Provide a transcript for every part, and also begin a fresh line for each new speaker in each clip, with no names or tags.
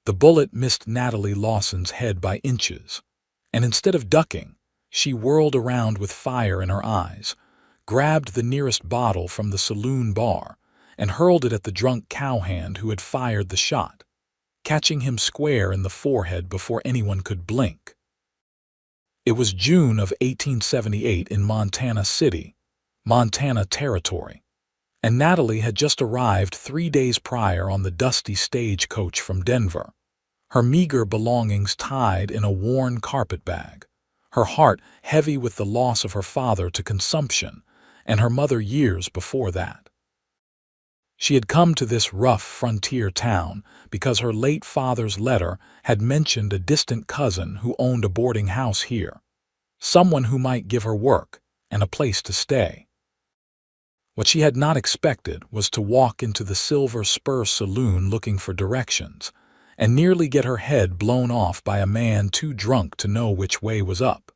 The bullet missed Natalie Lawson's head by inches, and instead of ducking, she whirled around with fire in her eyes, grabbed the nearest bottle from the saloon bar, and hurled it at the drunk cowhand who had fired the shot, catching him square in the forehead before anyone could blink. It was June of 1878 in Montana City, Montana Territory, and Natalie had just arrived 3 days prior on the dusty stagecoach from Denver, her meager belongings tied in a worn carpet bag, her heart heavy with the loss of her father to consumption and her mother years before that. She had come to this rough frontier town because her late father's letter had mentioned a distant cousin who owned a boarding house here, someone who might give her work and a place to stay. What she had not expected was to walk into the Silver Spur Saloon looking for directions and nearly get her head blown off by a man too drunk to know which way was up.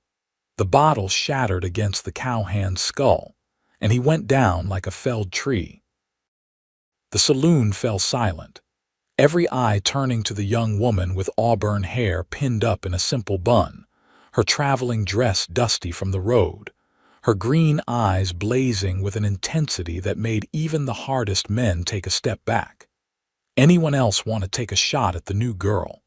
The bottle shattered against the cowhand's skull, and he went down like a felled tree. The saloon fell silent, every eye turning to the young woman with auburn hair pinned up in a simple bun, her traveling dress dusty from the road, her green eyes blazing with an intensity that made even the hardest men take a step back. Anyone else want to take a shot at the new girl?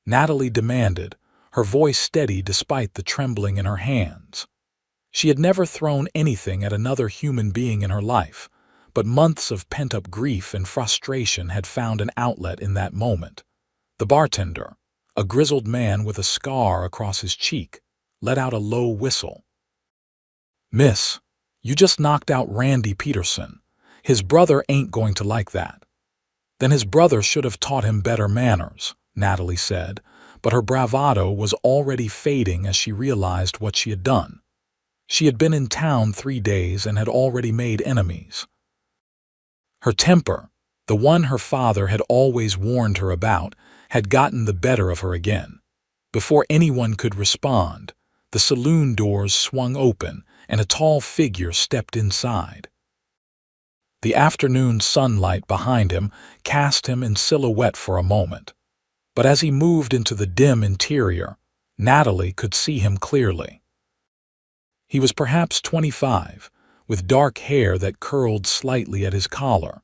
Natalie demanded, her voice steady despite the trembling in her hands. She had never thrown anything at another human being in her life, but months of pent-up grief and frustration had found an outlet in that moment. The bartender, a grizzled man with a scar across his cheek, let out a low whistle. "Miss, you just knocked out Randy Peterson. His brother ain't going to like that." "Then his brother should have taught him better manners," Natalie said, but her bravado was already fading as she realized what she had done. She had been in town 3 days and had already made enemies. Her temper, the one her father had always warned her about, had gotten the better of her again. Before anyone could respond, the saloon doors swung open and a tall figure stepped inside. The afternoon sunlight behind him cast him in silhouette for a moment, but as he moved into the dim interior, Natalie could see him clearly. He was perhaps 25, with dark hair that curled slightly at his collar,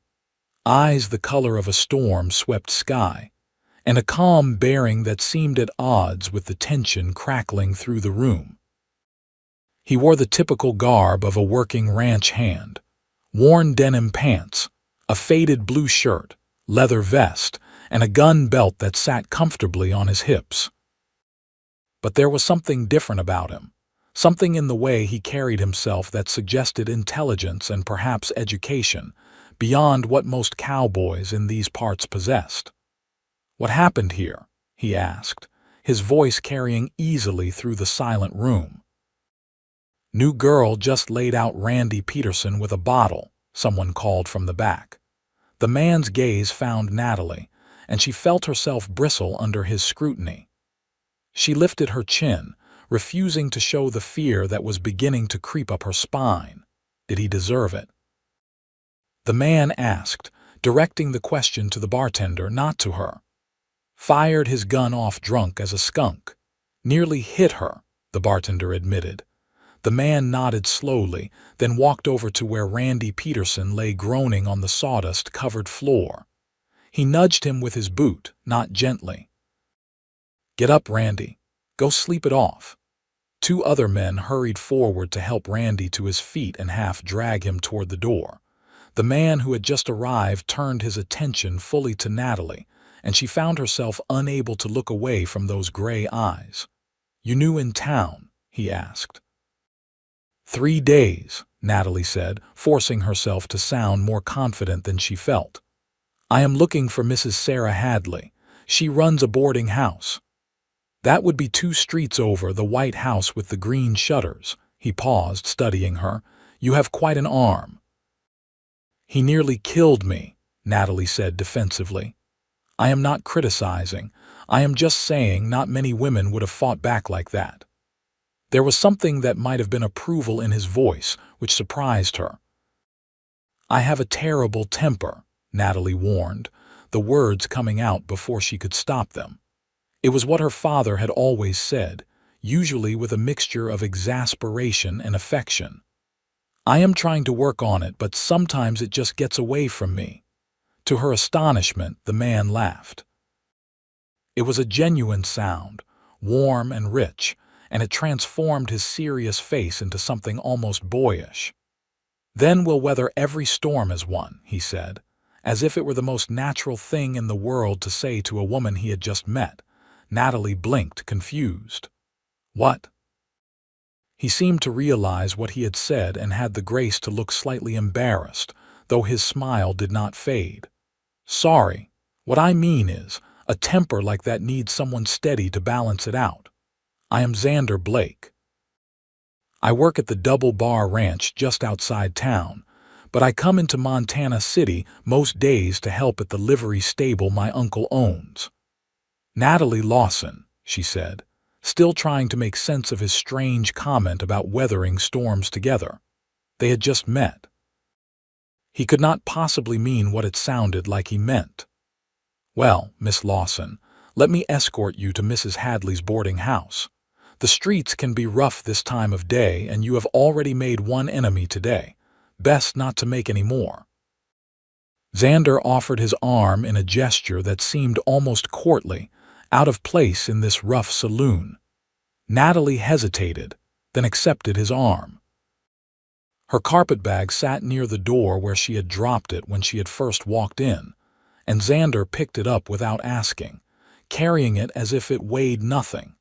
eyes the color of a storm-swept sky, and a calm bearing that seemed at odds with the tension crackling through the room. He wore the typical garb of a working ranch hand, worn denim pants, a faded blue shirt, leather vest, and a gun belt that sat comfortably on his hips. But there was something different about him, something in the way he carried himself that suggested intelligence and perhaps education, beyond what most cowboys in these parts possessed. "What happened here?" he asked, his voice carrying easily through the silent room. "New girl just laid out Randy Peterson with a bottle," someone called from the back. The man's gaze found Natalie, and she felt herself bristle under his scrutiny. She lifted her chin, refusing to show the fear that was beginning to creep up her spine. Did he deserve it? The man asked, directing the question to the bartender, not to her. "Fired his gun off drunk as a skunk. Nearly hit her," the bartender admitted. The man nodded slowly, then walked over to where Randy Peterson lay groaning on the sawdust-covered floor. He nudged him with his boot, not gently. "Get up, Randy. Go sleep it off." 2 other men hurried forward to help Randy to his feet and half-drag him toward the door. The man who had just arrived turned his attention fully to Natalie, and she found herself unable to look away from those gray eyes. "You knew in town?" he asked. 3 days, Natalie said, forcing herself to sound more confident than she felt. "I am looking for Mrs. Sarah Hadley. She runs a boarding house." "That would be 2 streets over, the white house with the green shutters." He paused, studying her. "You have quite an arm." "He nearly killed me," Natalie said defensively. "I am not criticizing. I am just saying not many women would have fought back like that." There was something that might have been approval in his voice, which surprised her. "I have a terrible temper," Natalie warned, the words coming out before she could stop them. It was what her father had always said, usually with a mixture of exasperation and affection. "I am trying to work on it, but sometimes it just gets away from me." To her astonishment, the man laughed. It was a genuine sound, warm and rich, and it transformed his serious face into something almost boyish. "Then we'll weather every storm as one," he said, as if it were the most natural thing in the world to say to a woman he had just met. Natalie blinked, confused. "What?" He seemed to realize what he had said and had the grace to look slightly embarrassed, though his smile did not fade. "Sorry. What I mean is, a temper like that needs someone steady to balance it out. I am Xander Blake. I work at the Double Bar Ranch just outside town, but I come into Montana City most days to help at the livery stable my uncle owns." "Natalie Lawson," she said, still trying to make sense of his strange comment about weathering storms together. They had just met. He could not possibly mean what it sounded like he meant. "Well, Miss Lawson, let me escort you to Mrs. Hadley's boarding house. The streets can be rough this time of day, and you have already made one enemy today. Best not to make any more." Xander offered his arm in a gesture that seemed almost courtly, out of place in this rough saloon. Natalie hesitated, then accepted his arm. Her carpetbag sat near the door where she had dropped it when she had first walked in, and Xander picked it up without asking, carrying it as if it weighed nothing.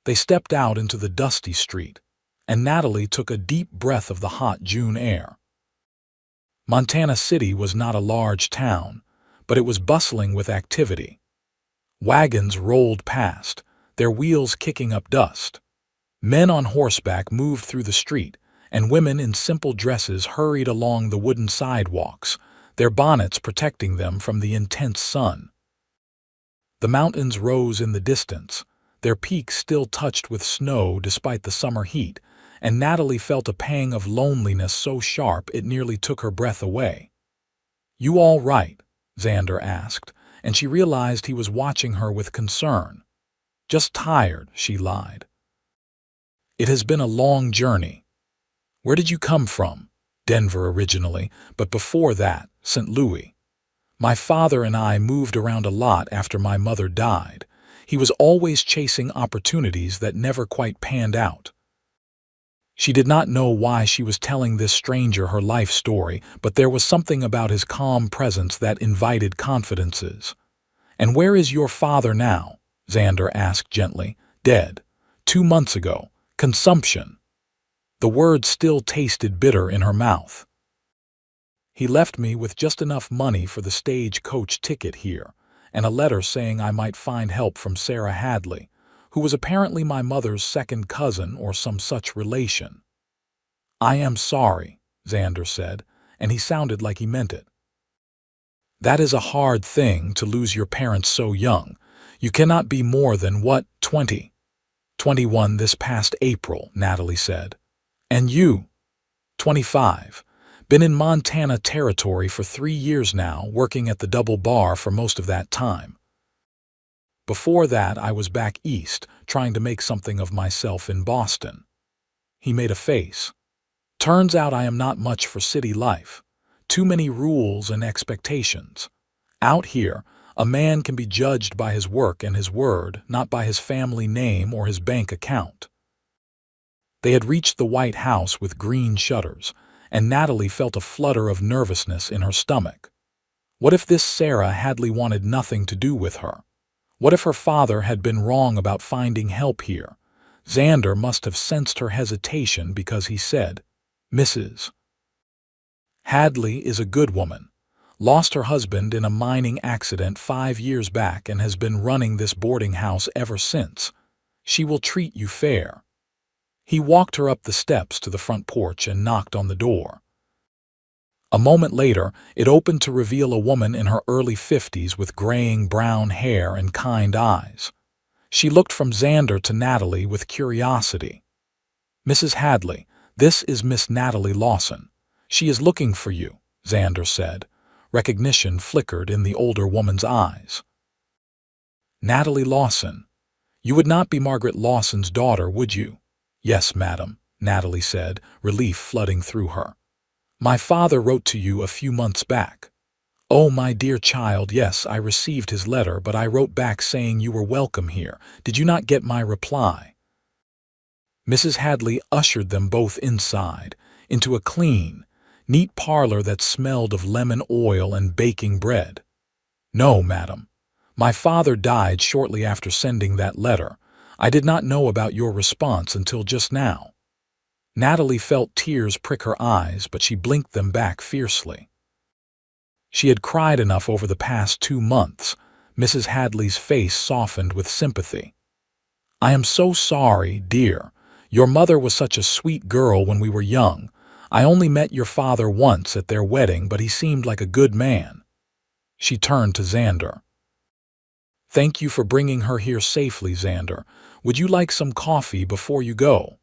They stepped out into the dusty street, and Natalie took a deep breath of the hot June air. Montana City was not a large town, but it was bustling with activity. Wagons rolled past, their wheels kicking up dust. Men on horseback moved through the street, and women in simple dresses hurried along the wooden sidewalks, their bonnets protecting them from the intense sun. The mountains rose in the distance, their peaks still touched with snow despite the summer heat, and Natalie felt a pang of loneliness so sharp it nearly took her breath away. "You all right?" Xander asked, and she realized he was watching her with concern. "Just tired," she lied. "It has been a long journey." "Where did you come from?" "Denver originally, but before that, St. Louis. My father and I moved around a lot after my mother died. He was always chasing opportunities that never quite panned out." She did not know why she was telling this stranger her life story, but there was something about his calm presence that invited confidences. "And where is your father now?" Xander asked gently. "Dead. 2 months ago. Consumption." The words still tasted bitter in her mouth. "He left me with just enough money for the stage-coach ticket here, and a letter saying I might find help from Sarah Hadley, who was apparently my mother's second cousin or some such relation." "I am sorry," Xander said, and he sounded like he meant it. "That is a hard thing, to lose your parents so young. You cannot be more than, what, 20? 21 this past April," Natalie said. "And you?" 25. Been in Montana territory for 3 years now, working at the Double Bar for most of that time. Before that, I was back east, trying to make something of myself in Boston." He made a face. "Turns out I am not much for city life. Too many rules and expectations. Out here, a man can be judged by his work and his word, not by his family name or his bank account." They had reached the White House with green shutters, and Natalie felt a flutter of nervousness in her stomach. What if this Sarah Hadley wanted nothing to do with her? What if her father had been wrong about finding help here? Xander must have sensed her hesitation because he said, "Mrs. Hadley is a good woman. Lost her husband in a mining accident 5 years back and has been running this boarding house ever since. She will treat you fair." He walked her up the steps to the front porch and knocked on the door. A moment later, it opened to reveal a woman in her early 50s with graying brown hair and kind eyes. She looked from Xander to Natalie with curiosity. "Mrs. Hadley, this is Miss Natalie Lawson. She is looking for you," Xander said, Recognition flickered in the older woman's eyes. Natalie Lawson. You would not be Margaret Lawson's daughter, would you? Yes, madam, Natalie said, relief flooding through her. My father wrote to you a few months back. Oh, my dear child, yes, I received his letter, but I wrote back saying you were welcome here. Did you not get my reply? Mrs. Hadley ushered them both inside, into a clean, neat parlor that smelled of lemon oil and baking bread. No, madam. My father died shortly after sending that letter. I did not know about your response until just now. Natalie felt tears prick her eyes, but she blinked them back fiercely. She had cried enough over the past 2 months. Mrs. Hadley's face softened with sympathy. I am so sorry, dear. Your mother was such a sweet girl when we were young. I only met your father once at their wedding, but he seemed like a good man. She turned to Xander. Thank you for bringing her here safely, Xander. Would you like some coffee before you go?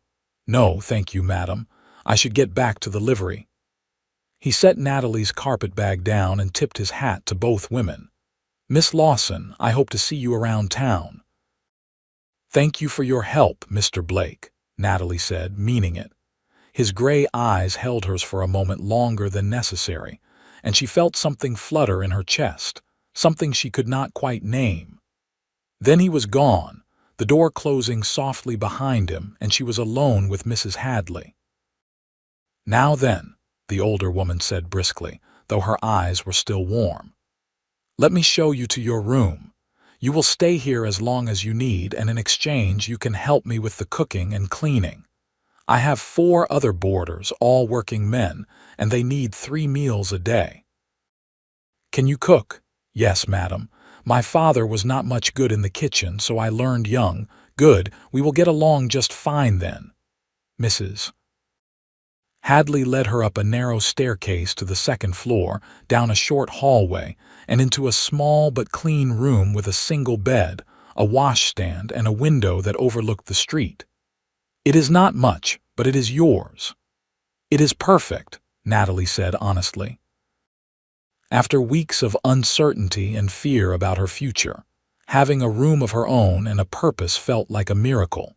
No, thank you, madam. I should get back to the livery. He set Natalie's carpetbag down and tipped his hat to both women. Miss Lawson, I hope to see you around town. Thank you for your help, Mr. Blake, Natalie said, meaning it. His gray eyes held hers for a moment longer than necessary, and she felt something flutter in her chest, something she could not quite name. Then he was gone, the door closing softly behind him, and she was alone with Mrs. Hadley. Now then, the older woman said briskly, though her eyes were still warm. Let me show you to your room. You will stay here as long as you need, and in exchange you can help me with the cooking and cleaning. I have 4 other boarders, all working men, and they need 3 meals a day. Can you cook? Yes, madam. My father was not much good in the kitchen, so I learned young. Good, we will get along just fine then. Mrs. Hadley led her up a narrow staircase to the 2nd floor, down a short hallway, and into a small but clean room with a single bed, a washstand, and a window that overlooked the street. It is not much, but it is yours. It is perfect, Natalie said honestly. After weeks of uncertainty and fear about her future, having a room of her own and a purpose felt like a miracle.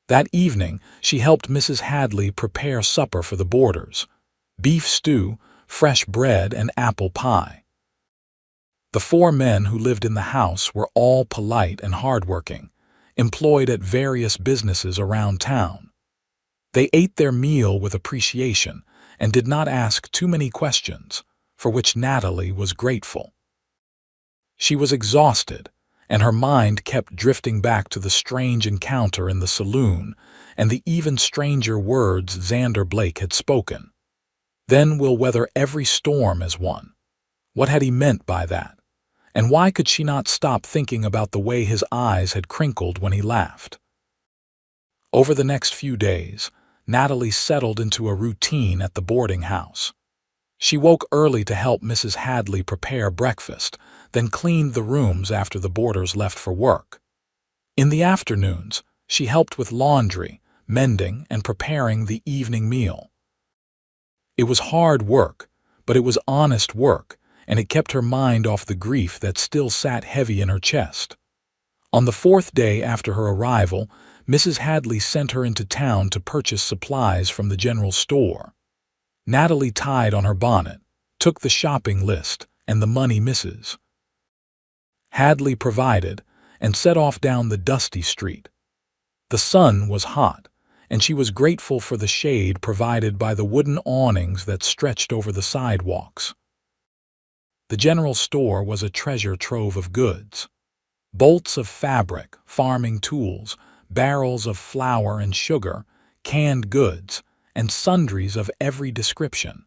That evening, she helped Mrs. Hadley prepare supper for the boarders: beef stew, fresh bread, and apple pie. The 4 men who lived in the house were all polite and hardworking, employed at various businesses around town. They ate their meal with appreciation and did not ask too many questions, for which Natalie was grateful. She was exhausted, and her mind kept drifting back to the strange encounter in the saloon and the even stranger words Xander Blake had spoken. Then we'll weather every storm as one. What had he meant by that? And why could she not stop thinking about the way his eyes had crinkled when he laughed? Over the next few days, Natalie settled into a routine at the boarding house. She woke early to help Mrs. Hadley prepare breakfast, then cleaned the rooms after the boarders left for work. In the afternoons, she helped with laundry, mending, and preparing the evening meal. It was hard work, but it was honest work, and it kept her mind off the grief that still sat heavy in her chest. On the 4th day after her arrival, Mrs. Hadley sent her into town to purchase supplies from the general store. Natalie tied on her bonnet, took the shopping list and the money Mrs. Hadley provided, and set off down the dusty street. The sun was hot, and she was grateful for the shade provided by the wooden awnings that stretched over the sidewalks. The general store was a treasure trove of goods. Bolts of fabric, farming tools, barrels of flour and sugar, canned goods, and sundries of every description.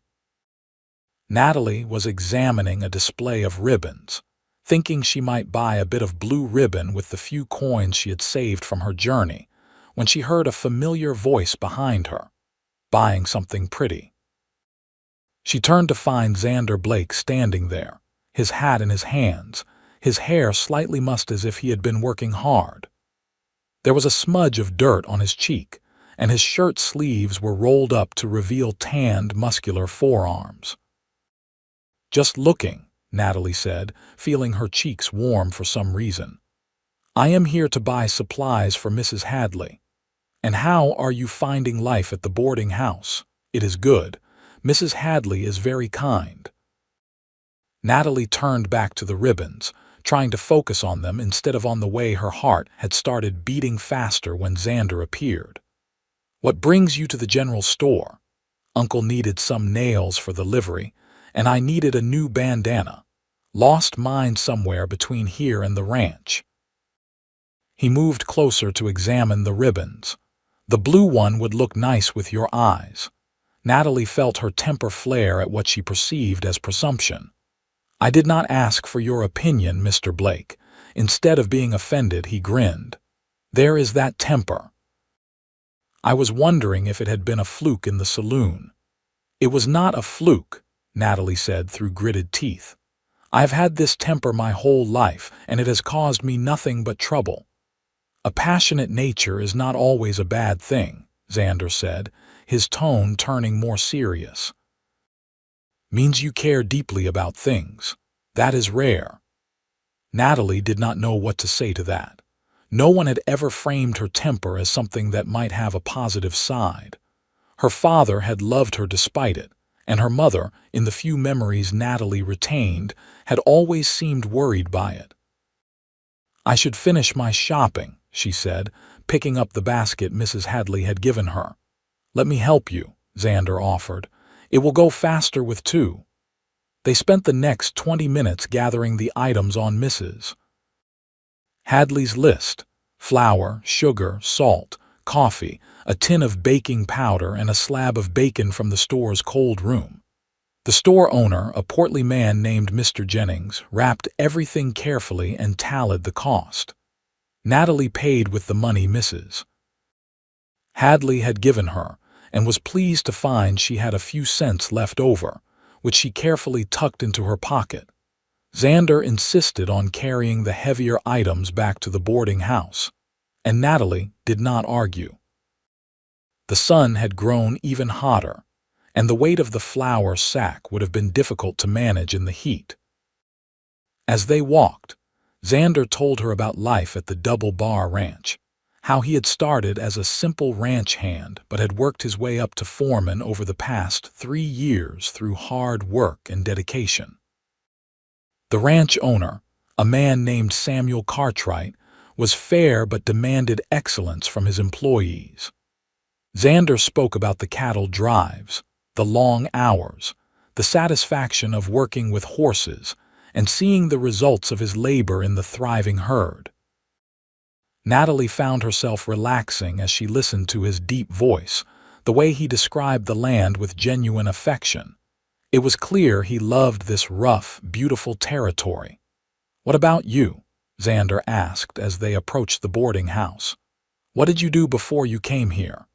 Natalie was examining a display of ribbons, thinking she might buy a bit of blue ribbon with the few coins she had saved from her journey, when she heard a familiar voice behind her, buying something pretty. She turned to find Xander Blake standing there, his hat in his hands, his hair slightly mussed as if he had been working hard. There was a smudge of dirt on his cheek, and his shirt sleeves were rolled up to reveal tanned, muscular forearms. Just looking, Natalie said, feeling her cheeks warm for some reason. I am here to buy supplies for Mrs. Hadley. And how are you finding life at the boarding house? It is good. Mrs. Hadley is very kind. Natalie turned back to the ribbons, trying to focus on them instead of on the way her heart had started beating faster when Xander appeared. What brings you to the general store? Uncle needed some nails for the livery, and I needed a new bandana. Lost mine somewhere between here and the ranch. He moved closer to examine the ribbons. The blue one would look nice with your eyes. Natalie felt her temper flare at what she perceived as presumption. I did not ask for your opinion, Mr. Blake. Instead of being offended, he grinned. There is that temper. I was wondering if it had been a fluke in the saloon. It was not a fluke, Natalie said through gritted teeth. I have had this temper my whole life, and it has caused me nothing but trouble. A passionate nature is not always a bad thing, Xander said, his tone turning more serious. Means you care deeply about things. That is rare. Natalie did not know what to say to that. No one had ever framed her temper as something that might have a positive side. Her father had loved her despite it, and her mother, in the few memories Natalie retained, had always seemed worried by it. I should finish my shopping, she said, picking up the basket Mrs. Hadley had given her. Let me help you, Xander offered. It will go faster with two. They spent the next 20 minutes gathering the items on Mrs. Hadley's list: flour, sugar, salt, coffee, a tin of baking powder, and a slab of bacon from the store's cold room. The store owner, a portly man named Mr. Jennings, wrapped everything carefully and tallied the cost. Natalie paid with the money Mrs. Hadley had given her, and was pleased to find she had a few cents left over, which she carefully tucked into her pocket. Xander insisted on carrying the heavier items back to the boarding house, and Natalie did not argue. The sun had grown even hotter, and the weight of the flour sack would have been difficult to manage in the heat. As they walked, Xander told her about life at the Double Bar Ranch, how he had started as a simple ranch hand but had worked his way up to foreman over the past 3 years through hard work and dedication. The ranch owner, a man named Samuel Cartwright, was fair but demanded excellence from his employees. Xander spoke about the cattle drives, the long hours, the satisfaction of working with horses, and seeing the results of his labor in the thriving herd. Natalie found herself relaxing as she listened to his deep voice, the way he described the land with genuine affection. It was clear he loved this rough, beautiful territory. What about you? Xander asked as they approached the boarding house. What did you do before you came here?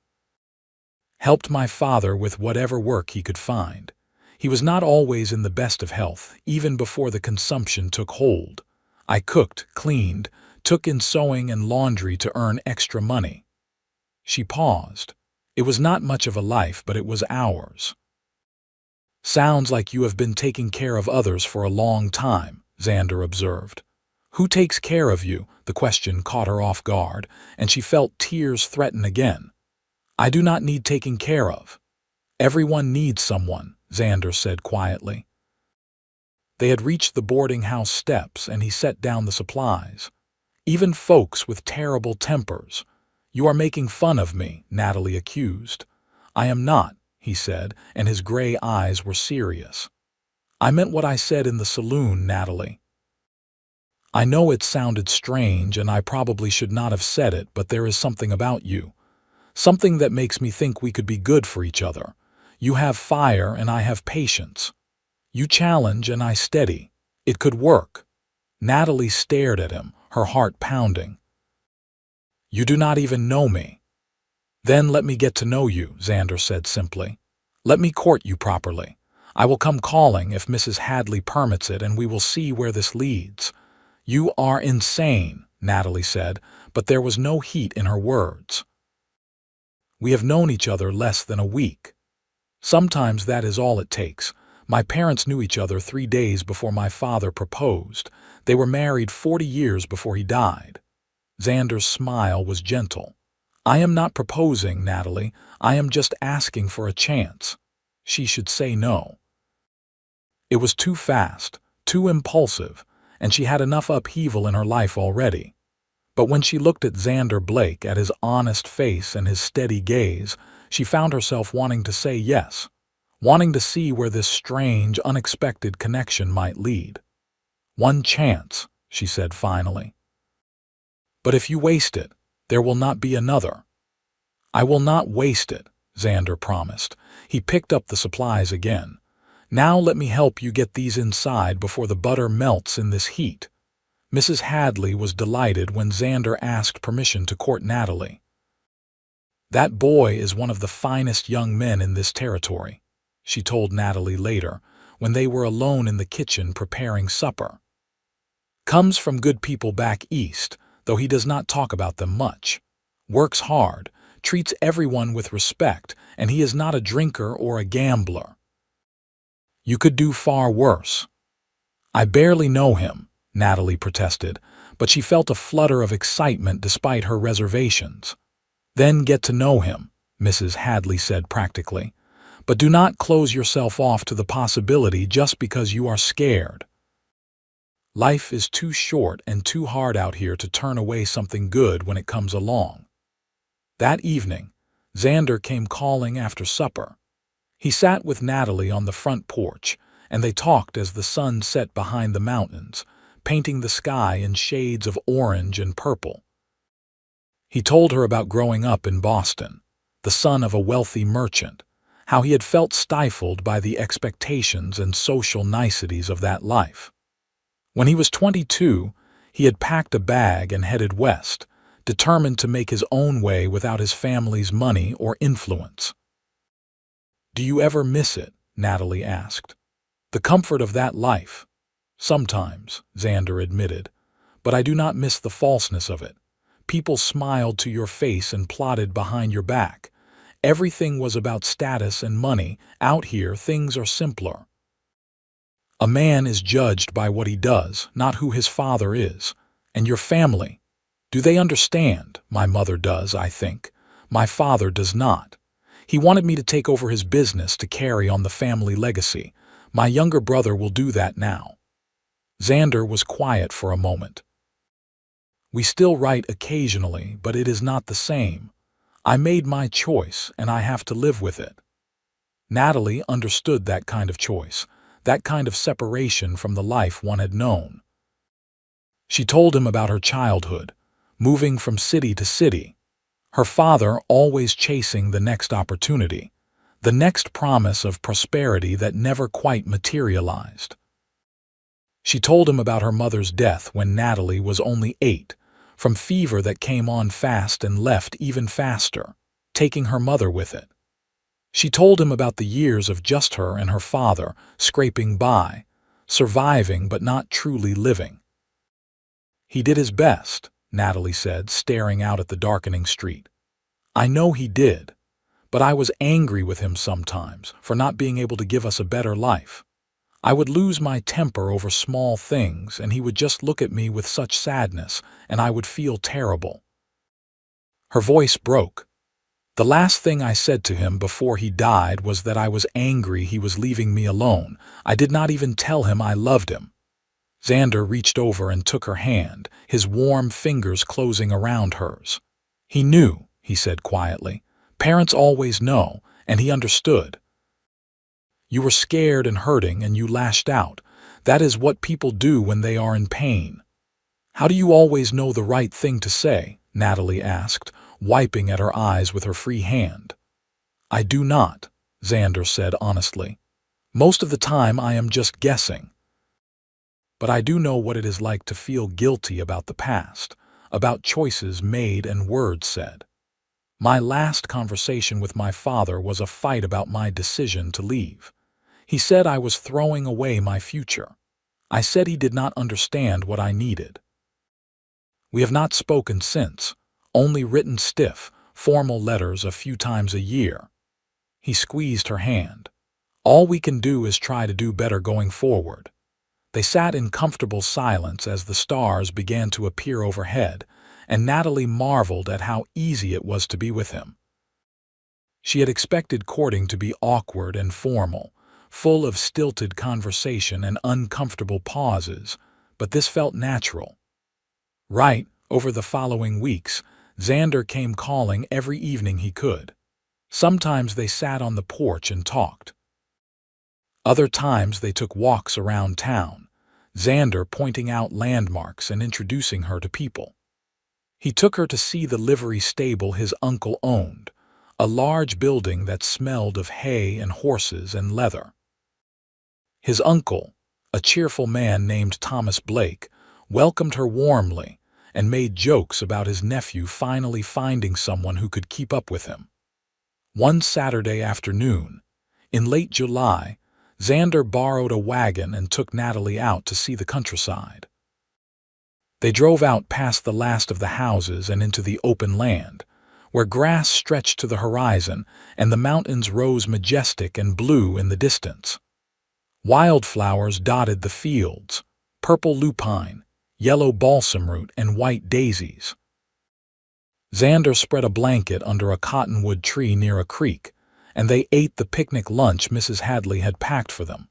Helped my father with whatever work he could find. He was not always in the best of health, even before the consumption took hold. I cooked, cleaned, took in sewing and laundry to earn extra money. She paused. It was not much of a life, but it was ours. Sounds like you have been taking care of others for a long time, Xander observed. Who takes care of you? The question caught her off guard, and she felt tears threaten again. I do not need taking care of. Everyone needs someone, Xander said quietly. They had reached the boarding house steps, and he set down the supplies. Even folks with terrible tempers. You are making fun of me, Natalie accused. I am not, he said, and his gray eyes were serious. I meant what I said in the saloon, Natalie. I know it sounded strange, and I probably should not have said it, but there is something about you. Something that makes me think we could be good for each other. You have fire and I have patience. You challenge and I steady. It could work. Natalie stared at him, her heart pounding. You do not even know me. Then let me get to know you, Xander said simply. Let me court you properly. I will come calling if Mrs. Hadley permits it, and we will see where this leads. You are insane, Natalie said, but there was no heat in her words. We have known each other less than a week. Sometimes that is all it takes, My parents knew each other 3 days before my father proposed. They were married 40 years before he died. Xander's smile was gentle. I am not proposing, Natalie. I am just asking for a chance. She should say no. It was too fast, too impulsive, and she had enough upheaval in her life already. But when she looked at Xander Blake, at his honest face and his steady gaze, she found herself wanting to say yes, wanting to see where this strange, unexpected connection might lead. One chance, she said finally. But if you waste it, there will not be another. I will not waste it, Xander promised. He picked up the supplies again. Now let me help you get these inside before the butter melts in this heat. Mrs. Hadley was delighted when Xander asked permission to court Natalie. That boy is one of the finest young men in this territory, she told Natalie later, when they were alone in the kitchen preparing supper. Comes from good people back east, though he does not talk about them much. Works hard, treats everyone with respect, and he is not a drinker or a gambler. You could do far worse. I barely know him, Natalie protested, but she felt a flutter of excitement despite her reservations. Then get to know him, Mrs. Hadley said practically. But do not close yourself off to the possibility just because you are scared. Life is too short and too hard out here to turn away something good when it comes along. That evening, Xander came calling after supper. He sat with Natalie on the front porch, and they talked as the sun set behind the mountains, painting the sky in shades of orange and purple. He told her about growing up in Boston, the son of a wealthy merchant, how he had felt stifled by the expectations and social niceties of that life. When he was 22, he had packed a bag and headed west, determined to make his own way without his family's money or influence. Do you ever miss it? Natalie asked. The comfort of that life? Sometimes, Xander admitted, but I do not miss the falseness of it. People smiled to your face and plotted behind your back. Everything was about status and money. Out here, things are simpler. A man is judged by what he does, not who his father is. And your family? Do they understand? My mother does, I think. My father does not. He wanted me to take over his business to carry on the family legacy. My younger brother will do that now. Xander was quiet for a moment. We still write occasionally, but it is not the same. I made my choice, and I have to live with it. Natalie understood that kind of choice, that kind of separation from the life one had known. She told him about her childhood, moving from city to city, her father always chasing the next opportunity, the next promise of prosperity that never quite materialized. She told him about her mother's death when Natalie was only 8, from fever that came on fast and left even faster, taking her mother with it. She told him about the years of just her and her father, scraping by, surviving but not truly living. He did his best, Natalie said, staring out at the darkening street. I know he did, but I was angry with him sometimes for not being able to give us a better life. I would lose my temper over small things, and he would just look at me with such sadness, and I would feel terrible. Her voice broke. The last thing I said to him before he died was that I was angry he was leaving me alone. I did not even tell him I loved him. Xander reached over and took her hand, his warm fingers closing around hers. He knew, he said quietly. Parents always know, and he understood. You were scared and hurting, and you lashed out. That is what people do when they are in pain. How do you always know the right thing to say? Natalie asked, wiping at her eyes with her free hand. I do not, Xander said honestly. Most of the time I am just guessing. But I do know what it is like to feel guilty about the past, about choices made and words said. My last conversation with my father was a fight about my decision to leave. He said I was throwing away my future. I said he did not understand what I needed. We have not spoken since, only written stiff, formal letters a few times a year. He squeezed her hand. All we can do is try to do better going forward." They sat in comfortable silence as the stars began to appear overhead, and Natalie marveled at how easy it was to be with him. She had expected courting to be awkward and formal, full of stilted conversation and uncomfortable pauses, but this felt natural. Right, over the following weeks, Xander came calling every evening he could. Sometimes they sat on the porch and talked. Other times they took walks around town, Xander pointing out landmarks and introducing her to people. He took her to see the livery stable his uncle owned, a large building that smelled of hay and horses and leather. His uncle, a cheerful man named Thomas Blake, welcomed her warmly and made jokes about his nephew finally finding someone who could keep up with him. One Saturday afternoon, in late July, Xander borrowed a wagon and took Natalie out to see the countryside. They drove out past the last of the houses and into the open land, where grass stretched to the horizon and the mountains rose majestic and blue in the distance. Wildflowers dotted the fields, purple lupine, yellow balsamroot, and white daisies. Xander spread a blanket under a cottonwood tree near a creek, and they ate the picnic lunch Mrs. Hadley had packed for them.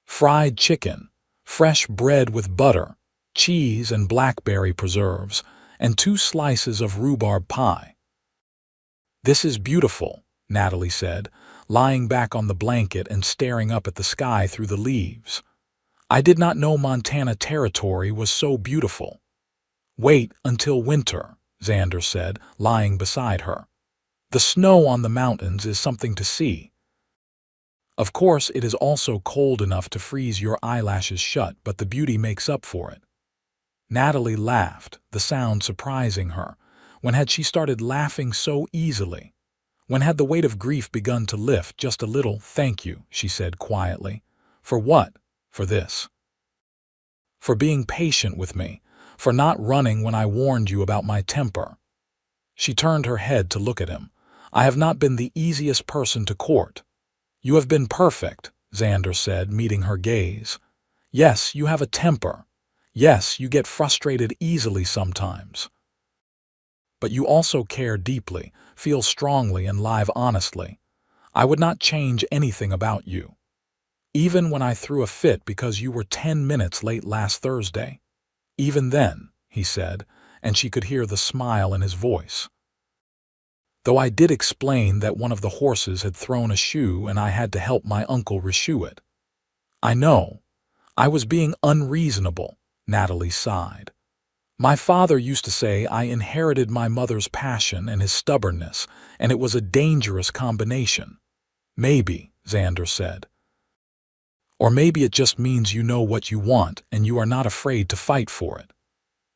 Fried chicken, fresh bread with butter, cheese and blackberry preserves, and 2 slices of rhubarb pie. "This is beautiful," Natalie said, lying back on the blanket and staring up at the sky through the leaves. "I did not know Montana Territory was so beautiful." "Wait until winter," Xander said, lying beside her. "The snow on the mountains is something to see. Of course, it is also cold enough to freeze your eyelashes shut, but the beauty makes up for it." Natalie laughed, the sound surprising her. When had she started laughing so easily? When had the weight of grief begun to lift just a little? "Thank you," she said quietly. "For what?" "For this. For being patient with me, for not running when I warned you about my temper." She turned her head to look at him. "I have not been the easiest person to court." "You have been perfect," Xander said, meeting her gaze. "Yes, you have a temper. Yes, you get frustrated easily sometimes. But you also care deeply, feel strongly, and live honestly. I would not change anything about you. Even when I threw a fit because you were 10 minutes late last Thursday. Even then," he said, and she could hear the smile in his voice. "Though I did explain that one of the horses had thrown a shoe and I had to help my uncle reshoe it." "I know. I was being unreasonable," Natalie sighed. "My father used to say I inherited my mother's passion and his stubbornness, and it was a dangerous combination." "Maybe," Xander said. "Or maybe it just means you know what you want and you are not afraid to fight for it.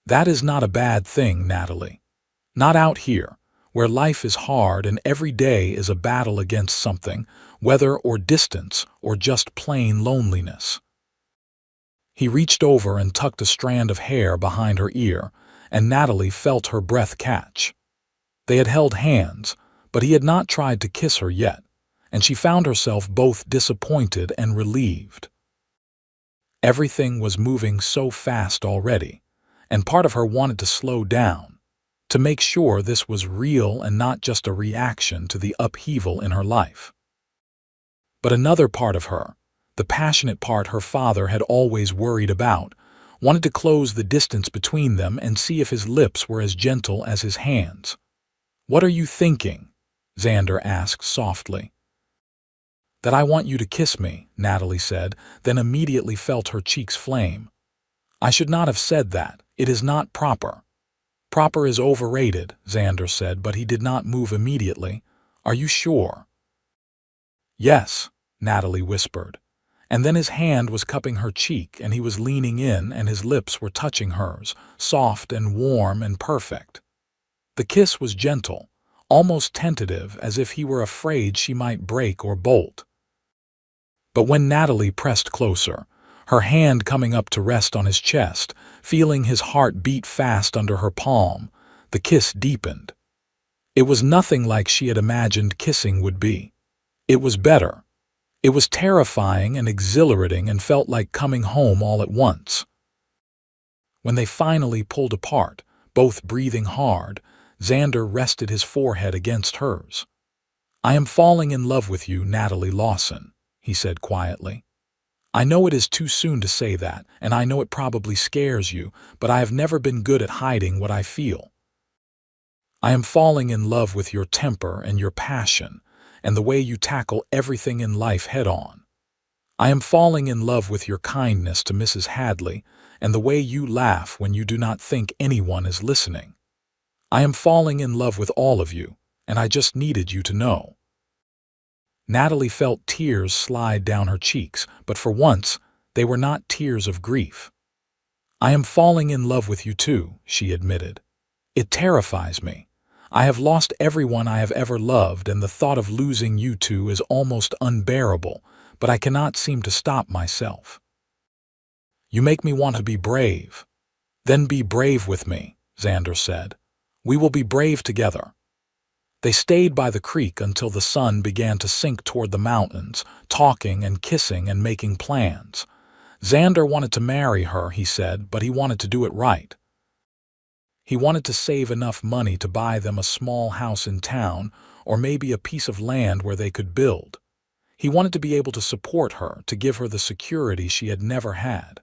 That is not a bad thing, Natalie. Not out here, where life is hard and every day is a battle against something, weather or distance or just plain loneliness." He reached over and tucked a strand of hair behind her ear, and Natalie felt her breath catch. They had held hands, but he had not tried to kiss her yet, and she found herself both disappointed and relieved. Everything was moving so fast already, and part of her wanted to slow down, to make sure this was real and not just a reaction to the upheaval in her life. But another part of her, the passionate part her father had always worried about, wanted to close the distance between them and see if his lips were as gentle as his hands. "What are you thinking?" Xander asked softly. "That I want you to kiss me," Natalie said, then immediately felt her cheeks flame. "I should not have said that. It is not proper." "Proper is overrated," Xander said, but he did not move immediately. "Are you sure?" "Yes," Natalie whispered. And then his hand was cupping her cheek and he was leaning in and his lips were touching hers, soft and warm and perfect. The kiss was gentle, almost tentative, as if he were afraid she might break or bolt. But when Natalie pressed closer, her hand coming up to rest on his chest, feeling his heart beat fast under her palm, the kiss deepened. It was nothing like she had imagined kissing would be. It was better. It was terrifying and exhilarating and felt like coming home all at once. When they finally pulled apart, both breathing hard, Xander rested his forehead against hers. "I am falling in love with you, Natalie Lawson," he said quietly. "I know it is too soon to say that, and I know it probably scares you, but I have never been good at hiding what I feel. I am falling in love with your temper and your passion, and the way you tackle everything in life head-on. I am falling in love with your kindness to Mrs. Hadley, and the way you laugh when you do not think anyone is listening. I am falling in love with all of you, and I just needed you to know." Natalie felt tears slide down her cheeks, but for once, they were not tears of grief. "I am falling in love with you too," she admitted. "It terrifies me. I have lost everyone I have ever loved, and the thought of losing you two is almost unbearable, but I cannot seem to stop myself. You make me want to be brave." "Then be brave with me," Xander said. "We will be brave together." They stayed by the creek until the sun began to sink toward the mountains, talking and kissing and making plans. Xander wanted to marry her, he said, but he wanted to do it right. He wanted to save enough money to buy them a small house in town, or maybe a piece of land where they could build. He wanted to be able to support her, to give her the security she had never had.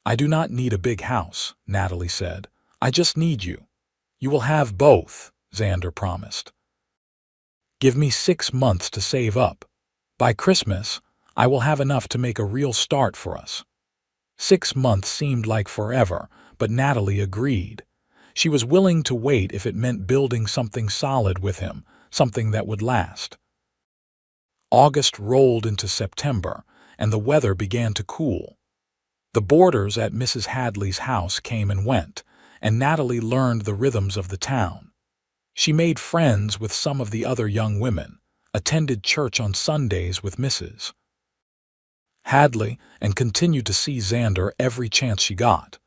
"I do not need a big house," Natalie said. "I just need you." "You will have both," Xander promised. "Give me 6 months to save up. By Christmas, I will have enough to make a real start for us." 6 months seemed like forever, but Natalie agreed. She was willing to wait if it meant building something solid with him, something that would last. August rolled into September, and the weather began to cool. The boarders at Mrs. Hadley's house came and went, and Natalie learned the rhythms of the town. She made friends with some of the other young women, attended church on Sundays with Mrs. Hadley, and continued to see Xander every chance she got.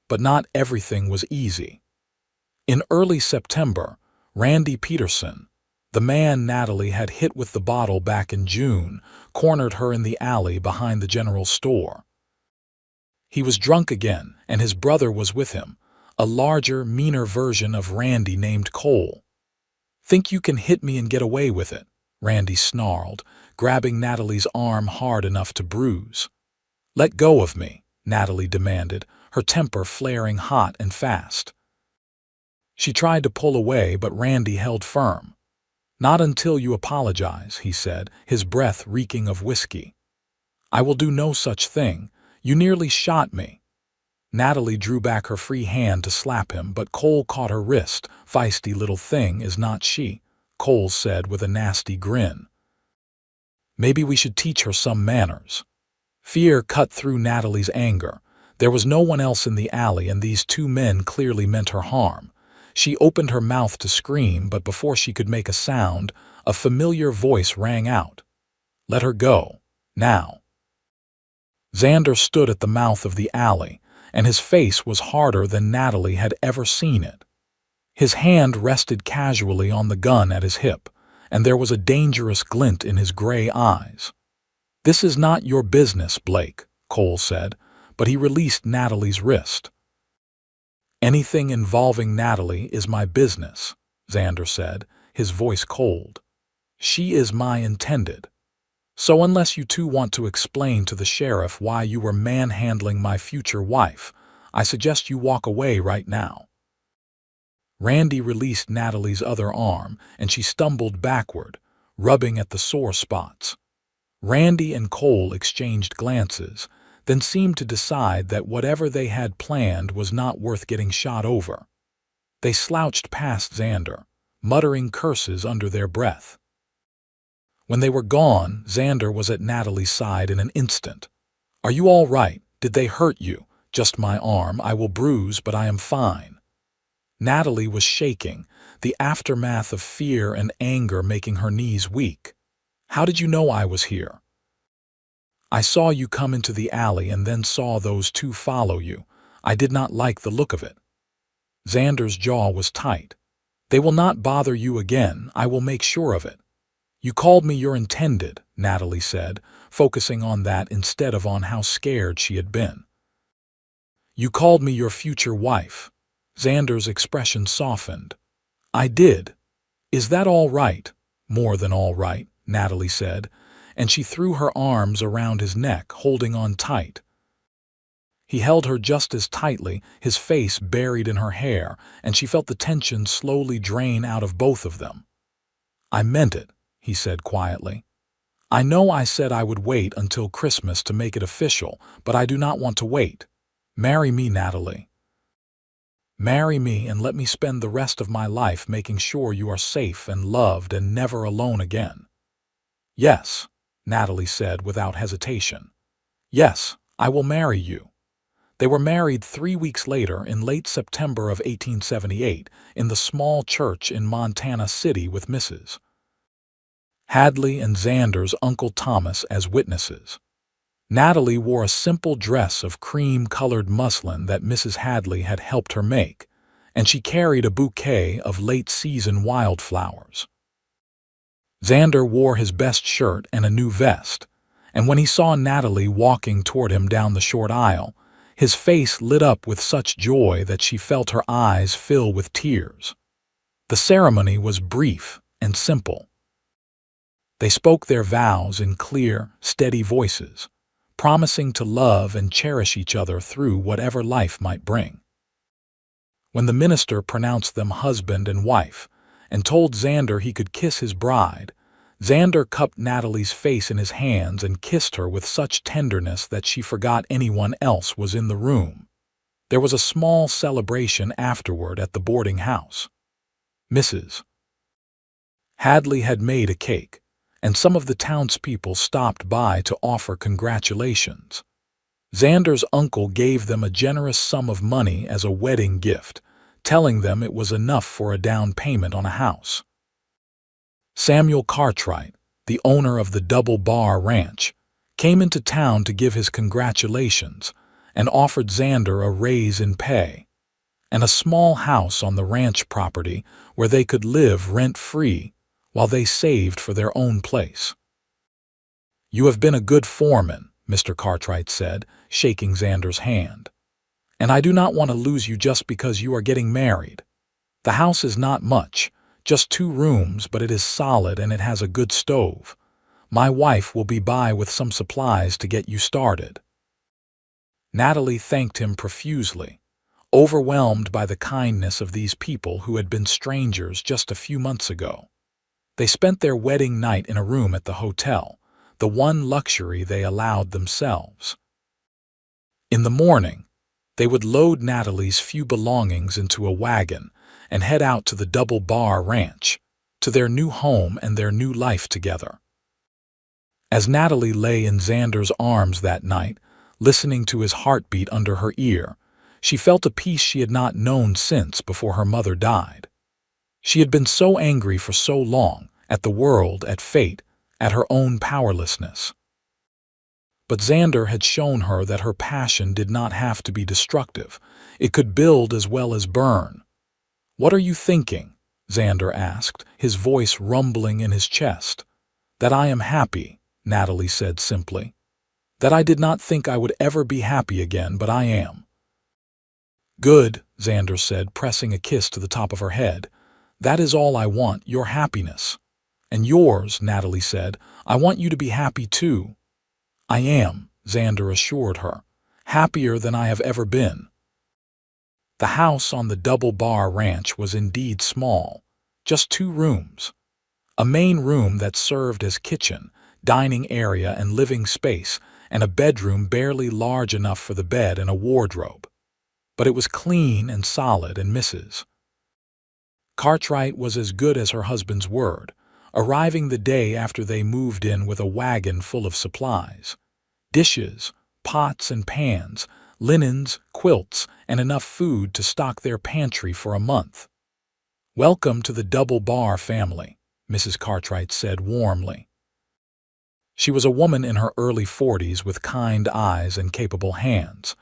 But not everything was easy. In early September, Randy Peterson, the man Natalie had hit with the bottle back in June, cornered her in the alley behind the general store. He was drunk again, and his brother was with him, a larger, meaner version of Randy named Cole. "Think you can hit me and get away with it?" Randy snarled, grabbing Natalie's arm hard enough to bruise. "Let go of me," Natalie demanded, her temper flaring hot and fast. She tried to pull away, but Randy held firm. "Not until you apologize," he said, his breath reeking of whiskey. "I will do no such thing. You nearly shot me." Natalie drew back her free hand to slap him, but Cole caught her wrist. "Feisty little thing is not she," Cole said with a nasty grin. "Maybe we should teach her some manners." Fear cut through Natalie's anger. There was no one else in the alley, and these 2 men clearly meant her harm. She opened her mouth to scream, but before she could make a sound, a familiar voice rang out. "Let her go. Now." Xander stood at the mouth of the alley, and his face was harder than Natalie had ever seen it. His hand rested casually on the gun at his hip, and there was a dangerous glint in his gray eyes. "This is not your business, Blake," Cole said, but he released Natalie's wrist. "Anything involving Natalie is my business," Xander said, his voice cold. "She is my intended. So unless you two want to explain to the sheriff why you were manhandling my future wife, I suggest you walk away right now." Randy released Natalie's other arm, and she stumbled backward, rubbing at the sore spots. Randy and Cole exchanged glances, then seemed to decide that whatever they had planned was not worth getting shot over. They slouched past Xander, muttering curses under their breath. When they were gone, Xander was at Natalie's side in an instant. "Are you all right? Did they hurt you?" "Just my arm. I will bruise, but I am fine." Natalie was shaking, the aftermath of fear and anger making her knees weak. "How did you know I was here?" "I saw you come into the alley and then saw those 2 follow you. I did not like the look of it." Xander's jaw was tight. "They will not bother you again. I will make sure of it." You called me your intended, Natalie said, focusing on that instead of on how scared she had been. You called me your future wife. Xander's expression softened. I did. Is that all right? More than all right, Natalie said, and she threw her arms around his neck, holding on tight. He held her just as tightly, his face buried in her hair, and she felt the tension slowly drain out of both of them. I meant it, he said quietly. I know I said I would wait until Christmas to make it official, but I do not want to wait. Marry me, Natalie. Marry me and let me spend the rest of my life making sure you are safe and loved and never alone again. Yes, Natalie said without hesitation. Yes, I will marry you. They were married 3 weeks later in late September of 1878 in the small church in Montana City with Mrs. Hadley and Xander's Uncle Thomas as witnesses. Natalie wore a simple dress of cream-colored muslin that Mrs. Hadley had helped her make, and she carried a bouquet of late-season wildflowers. Xander wore his best shirt and a new vest, and when he saw Natalie walking toward him down the short aisle, his face lit up with such joy that she felt her eyes fill with tears. The ceremony was brief and simple. They spoke their vows in clear, steady voices, promising to love and cherish each other through whatever life might bring. When the minister pronounced them husband and wife and told Xander he could kiss his bride, Xander cupped Natalie's face in his hands and kissed her with such tenderness that she forgot anyone else was in the room. There was a small celebration afterward at the boarding house. Mrs. Hadley had made a cake, and some of the townspeople stopped by to offer congratulations. Xander's uncle gave them a generous sum of money as a wedding gift, telling them it was enough for a down payment on a house. Samuel Cartwright, the owner of the Double Bar Ranch, came into town to give his congratulations and offered Xander a raise in pay and a small house on the ranch property where they could live rent-free while they saved for their own place. You have been a good foreman, Mr. Cartwright said, shaking Xander's hand. And I do not want to lose you just because you are getting married. The house is not much, just 2 rooms, but it is solid and it has a good stove. My wife will be by with some supplies to get you started. Natalie thanked him profusely, overwhelmed by the kindness of these people who had been strangers just a few months ago. They spent their wedding night in a room at the hotel, the one luxury they allowed themselves. In the morning, they would load Natalie's few belongings into a wagon and head out to the Double Bar Ranch, to their new home and their new life together. As Natalie lay in Xander's arms that night, listening to his heartbeat under her ear, she felt a peace she had not known since before her mother died. She had been so angry for so long, at the world, at fate, at her own powerlessness. But Xander had shown her that her passion did not have to be destructive. It could build as well as burn. What are you thinking? Xander asked, his voice rumbling in his chest. That I am happy, Natalie said simply. That I did not think I would ever be happy again, but I am. Good, Xander said, pressing a kiss to the top of her head. That is all I want, your happiness. And yours, Natalie said. I want you to be happy too. I am, Xander assured her, happier than I have ever been. The house on the Double Bar Ranch was indeed small, just 2 rooms. A main room that served as kitchen, dining area and living space, and a bedroom barely large enough for the bed and a wardrobe. But it was clean and solid, and Mrs. Cartwright was as good as her husband's word, arriving the day after they moved in with a wagon full of supplies. Dishes, pots and pans, linens, quilts, and enough food to stock their pantry for a month. Welcome to the Double Bar family, Mrs. Cartwright said warmly. She was a woman in her early 40s with kind eyes and capable hands.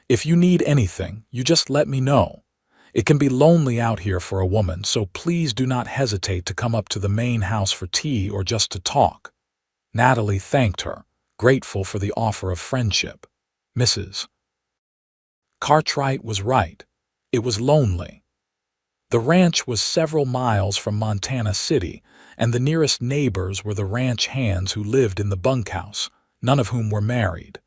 If you need anything, you just let me know. It can be lonely out here for a woman, so please do not hesitate to come up to the main house for tea or just to talk." Natalie thanked her, grateful for the offer of friendship. Mrs. Cartwright was right. It was lonely. The ranch was several miles from Montana City, and the nearest neighbors were the ranch hands who lived in the bunkhouse, none of whom were married.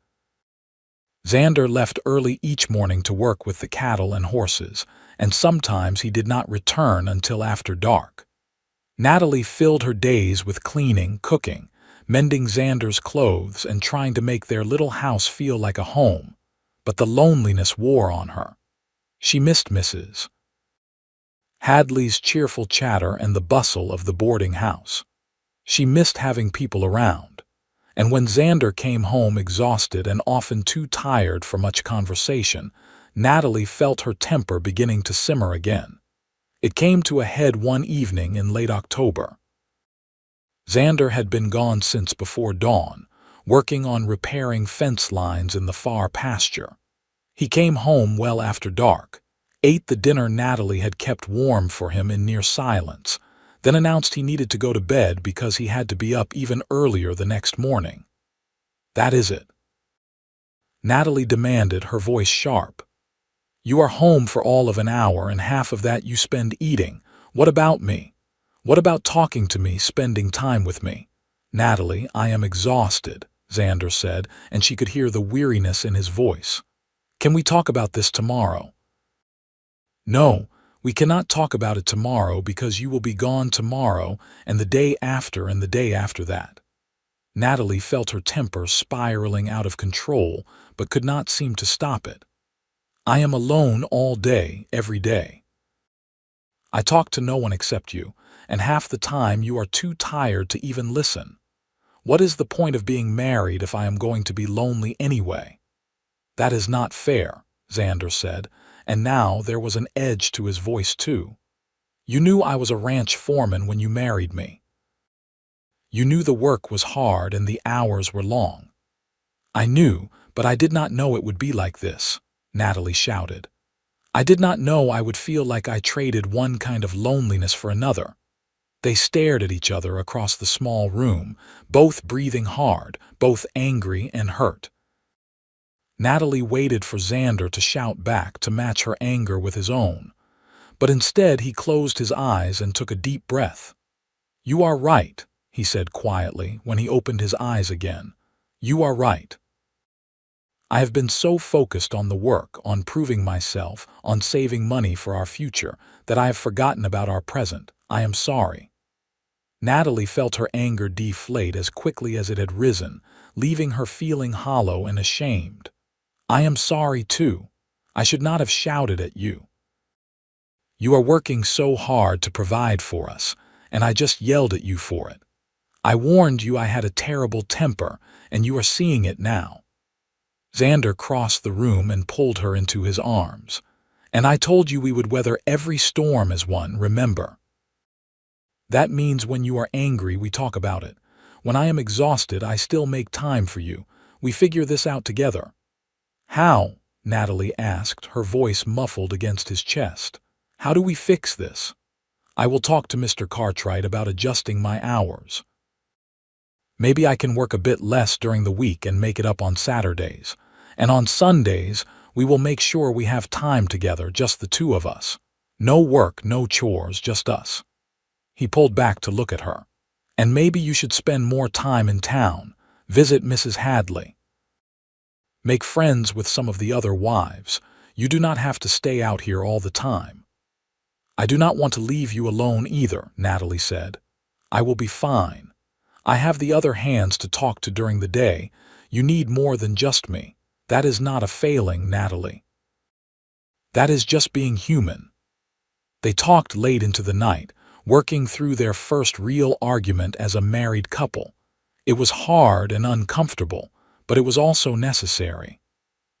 Xander left early each morning to work with the cattle and horses, and sometimes he did not return until after dark. Natalie filled her days with cleaning, cooking, mending Xander's clothes, and trying to make their little house feel like a home, but the loneliness wore on her. She missed Mrs. Hadley's cheerful chatter and the bustle of the boarding house. She missed having people around, and when Xander came home exhausted and often too tired for much conversation, Natalie felt her temper beginning to simmer again. It came to a head one evening in late October. Xander had been gone since before dawn, working on repairing fence lines in the far pasture. He came home well after dark, ate the dinner Natalie had kept warm for him in near silence, then announced he needed to go to bed because he had to be up even earlier the next morning. "That is it?" Natalie demanded, her voice sharp. "You are home for all of an hour, and half of that you spend eating. What about me? What about talking to me, spending time with me?" "Natalie, I am exhausted," Xander said, and she could hear the weariness in his voice. "Can we talk about this tomorrow?" "No, we cannot talk about it tomorrow because you will be gone tomorrow and the day after and the day after that." Natalie felt her temper spiraling out of control, but could not seem to stop it. "I am alone all day, every day. I talk to no one except you, and half the time you are too tired to even listen. What is the point of being married if I am going to be lonely anyway?" "That is not fair," Xander said, and now there was an edge to his voice too. "You knew I was a ranch foreman when you married me. You knew the work was hard and the hours were long." "I knew, but I did not know it would be like this," Natalie shouted. "I did not know I would feel like I traded one kind of loneliness for another." They stared at each other across the small room, both breathing hard, both angry and hurt. Natalie waited for Xander to shout back to match her anger with his own, but instead he closed his eyes and took a deep breath. "You are right," he said quietly when he opened his eyes again. "You are right. I have been so focused on the work, on proving myself, on saving money for our future, that I have forgotten about our present. I am sorry." Natalie felt her anger deflate as quickly as it had risen, leaving her feeling hollow and ashamed. "I am sorry too. I should not have shouted at you. You are working so hard to provide for us, and I just yelled at you for it. I warned you I had a terrible temper, and you are seeing it now." Xander crossed the room and pulled her into his arms. "And I told you we would weather every storm as one, remember? That means when you are angry, we talk about it. When I am exhausted, I still make time for you. We figure this out together." "How?" Natalie asked, her voice muffled against his chest. "How do we fix this?" "I will talk to Mr. Cartwright about adjusting my hours. Maybe I can work a bit less during the week and make it up on Saturdays. And on Sundays, we will make sure we have time together, just the two of us. No work, no chores, just us." He pulled back to look at her. "And maybe you should spend more time in town, visit Mrs. Hadley. Make friends with some of the other wives. You do not have to stay out here all the time." "I do not want to leave you alone either," Natalie said. "I will be fine. I have the other hands to talk to during the day. You need more than just me. That is not a failing, Natalie. That is just being human." They talked late into the night, working through their first real argument as a married couple. It was hard and uncomfortable, but it was also necessary.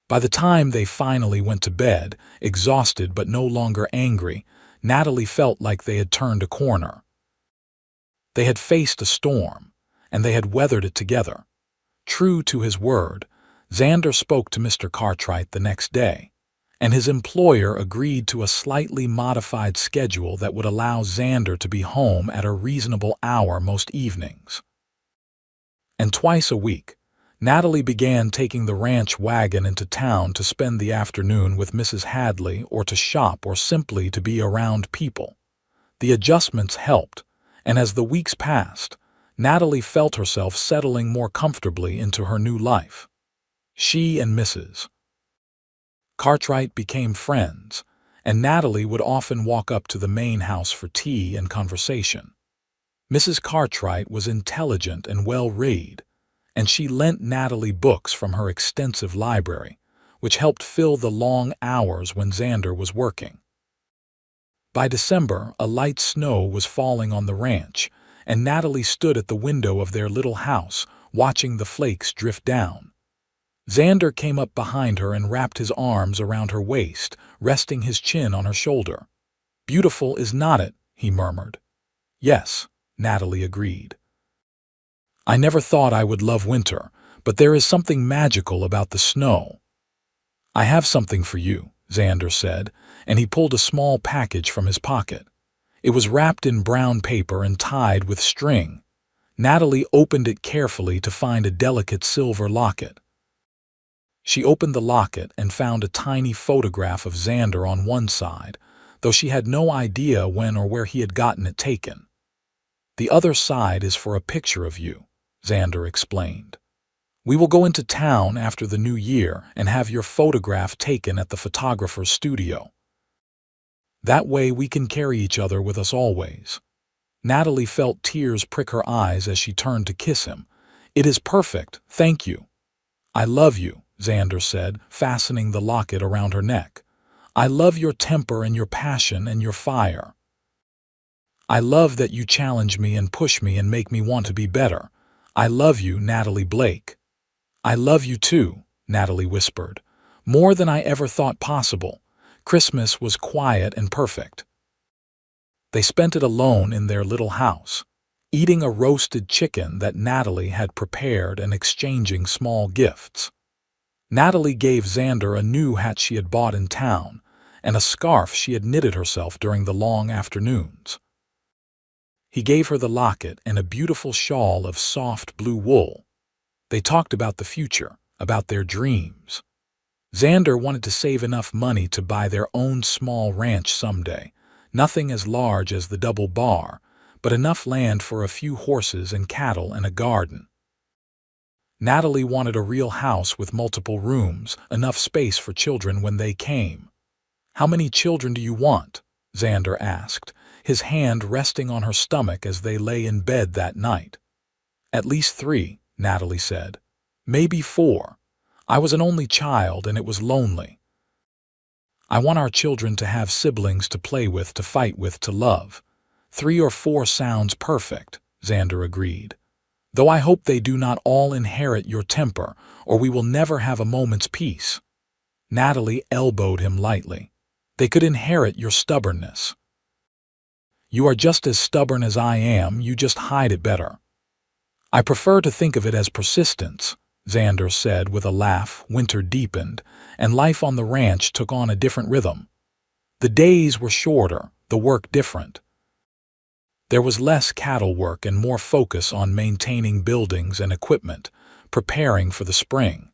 By the time they finally went to bed, exhausted but no longer angry, Natalie felt like they had turned a corner. They had faced a storm, and they had weathered it together. True to his word, Xander spoke to Mr. Cartwright the next day, and his employer agreed to a slightly modified schedule that would allow Xander to be home at a reasonable hour most evenings. And twice a week, Natalie began taking the ranch wagon into town to spend the afternoon with Mrs. Hadley or to shop or simply to be around people. The adjustments helped, and as the weeks passed, Natalie felt herself settling more comfortably into her new life. She and Mrs. Cartwright became friends, and Natalie would often walk up to the main house for tea and conversation. Mrs. Cartwright was intelligent and well-read, and she lent Natalie books from her extensive library, which helped fill the long hours when Xander was working. By December, a light snow was falling on the ranch, and Natalie stood at the window of their little house, watching the flakes drift down. Xander came up behind her and wrapped his arms around her waist, resting his chin on her shoulder. "Beautiful, is not it?" he murmured. "Yes," Natalie agreed. "I never thought I would love winter, but there is something magical about the snow." "I have something for you," Xander said, and he pulled a small package from his pocket. It was wrapped in brown paper and tied with string. Natalie opened it carefully to find a delicate silver locket. She opened the locket and found a tiny photograph of Xander on one side, though she had no idea when or where he had gotten it taken. "The other side is for a picture of you," Xander explained. "We will go into town after the new year and have your photograph taken at the photographer's studio. That way we can carry each other with us always." Natalie felt tears prick her eyes as she turned to kiss him. "It is perfect, thank you." "I love you," Xander said, fastening the locket around her neck. "I love your temper and your passion and your fire. I love that you challenge me and push me and make me want to be better. I love you, Natalie Blake." "I love you too," Natalie whispered. "More than I ever thought possible." Christmas was quiet and perfect. They spent it alone in their little house, eating a roasted chicken that Natalie had prepared and exchanging small gifts. Natalie gave Xander a new hat she had bought in town and a scarf she had knitted herself during the long afternoons. He gave her the locket and a beautiful shawl of soft blue wool. They talked about the future, about their dreams. Xander wanted to save enough money to buy their own small ranch someday, nothing as large as the double bar, but enough land for a few horses and cattle and a garden. Natalie wanted a real house with multiple rooms, enough space for children when they came. "How many children do you want?" Xander asked, his hand resting on her stomach as they lay in bed that night. "At least 3, Natalie said. "Maybe 4. I was an only child and it was lonely. I want our children to have siblings to play with, to fight with, to love." 3 or 4 sounds perfect, Xander agreed. "Though I hope they do not all inherit your temper, or we will never have a moment's peace." Natalie elbowed him lightly. "They could inherit your stubbornness." "You are just as stubborn as I am, you just hide it better." "I prefer to think of it as persistence," Xander said with a laugh. Winter deepened, and life on the ranch took on a different rhythm. The days were shorter, the work different. There was less cattle work and more focus on maintaining buildings and equipment, preparing for the spring.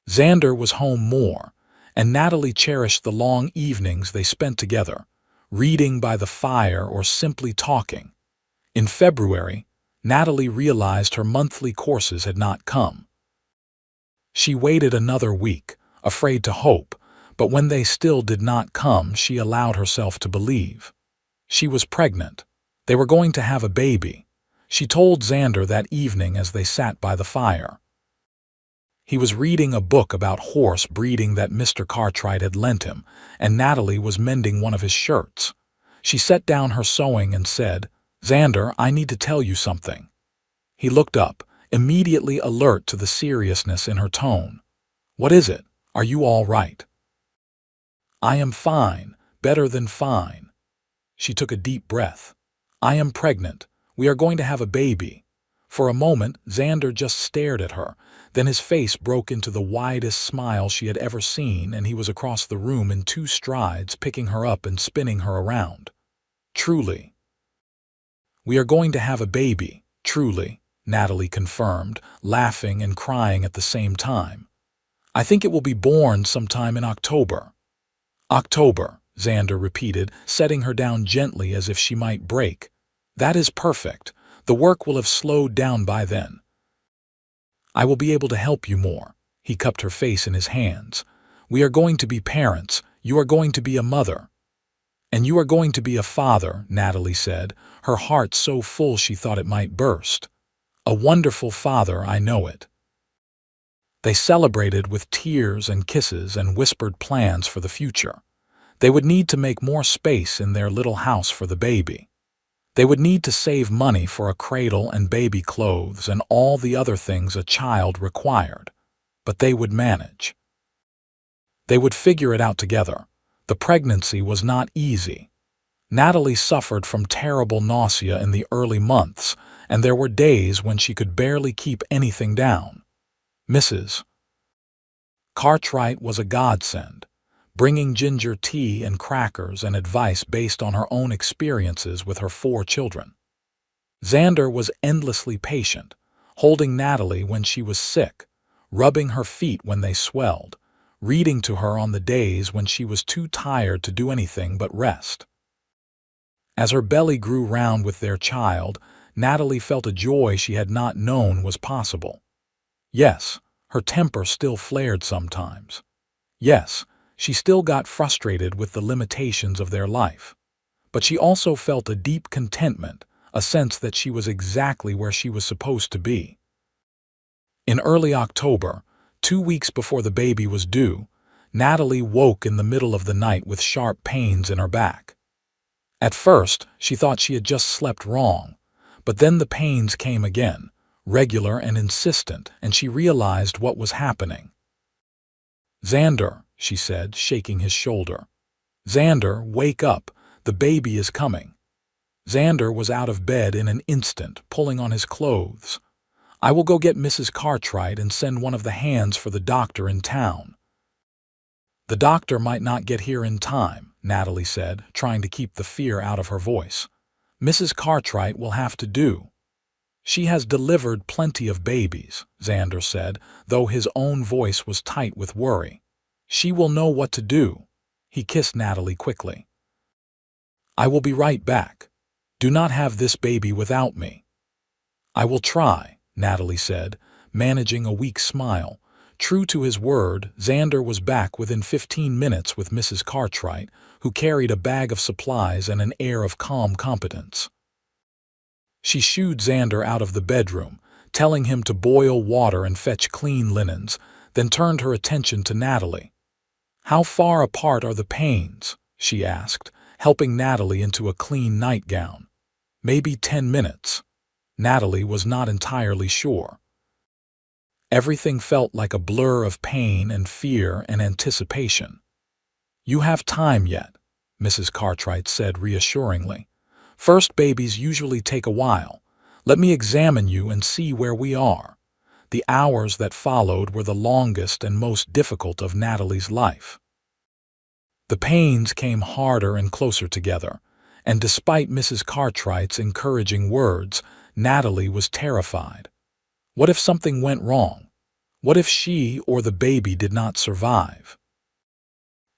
Xander was home more, and Natalie cherished the long evenings they spent together, reading by the fire or simply talking. In February, Natalie realized her monthly courses had not come. She waited another week, afraid to hope, but when they still did not come, she allowed herself to believe. She was pregnant. They were going to have a baby. She told Xander that evening as they sat by the fire. He was reading a book about horse breeding that Mr. Cartwright had lent him, and Natalie was mending one of his shirts. She set down her sewing and said, "Xander, I need to tell you something." He looked up, immediately alert to the seriousness in her tone. "What is it? Are you all right?" "I am fine, better than fine." She took a deep breath. "I am pregnant. We are going to have a baby. For a moment, Xander just stared at her. Then his face broke into the widest smile she had ever seen, and he was across the room in 2 strides, picking her up and spinning her around. Truly. We are going to have a baby, truly, Natalie confirmed, laughing and crying at the same time. I think it will be born sometime in October. October, Xander repeated, setting her down gently as if she might break. That is perfect. The work will have slowed down by then. I will be able to help you more. He cupped her face in his hands. We are going to be parents. You are going to be a mother. And you are going to be a father, Natalie said, her heart so full she thought it might burst. A wonderful father, I know it. They celebrated with tears and kisses and whispered plans for the future. They would need to make more space in their little house for the baby. They would need to save money for a cradle and baby clothes and all the other things a child required. But they would manage. They would figure it out together. The pregnancy was not easy. Natalie suffered from terrible nausea in the early months, and there were days when she could barely keep anything down. Mrs. Cartwright was a godsend, bringing ginger tea and crackers and advice based on her own experiences with her 4 children. Xander was endlessly patient, holding Natalie when she was sick, rubbing her feet when they swelled, reading to her on the days when she was too tired to do anything but rest. As her belly grew round with their child, Natalie felt a joy she had not known was possible. Yes, her temper still flared sometimes. Yes, she still got frustrated with the limitations of their life. But she also felt a deep contentment, a sense that she was exactly where she was supposed to be. In early October, 2 weeks before the baby was due, Natalie woke in the middle of the night with sharp pains in her back. At first, she thought she had just slept wrong, but then the pains came again, regular and insistent, and she realized what was happening. Xander, she said, shaking his shoulder. Xander, wake up. The baby is coming. Xander was out of bed in an instant, pulling on his clothes. I will go get Mrs. Cartwright and send one of the hands for the doctor in town. The doctor might not get here in time, Natalie said, trying to keep the fear out of her voice. Mrs. Cartwright will have to do. She has delivered plenty of babies, Xander said, though his own voice was tight with worry. She will know what to do. He kissed Natalie quickly. I will be right back. Do not have this baby without me. I will try, Natalie said, managing a weak smile. True to his word, Xander was back within 15 minutes with Mrs. Cartwright, who carried a bag of supplies and an air of calm competence. She shooed Xander out of the bedroom, telling him to boil water and fetch clean linens, then turned her attention to Natalie. How far apart are the pains? She asked, helping Natalie into a clean nightgown. Maybe 10 minutes. Natalie was not entirely sure. Everything felt like a blur of pain and fear and anticipation. You have time yet, Mrs. Cartwright said reassuringly. First babies usually take a while. Let me examine you and see where we are. The hours that followed were the longest and most difficult of Natalie's life. The pains came harder and closer together, and despite Mrs. Cartwright's encouraging words, Natalie was terrified. What if something went wrong? What if she or the baby did not survive?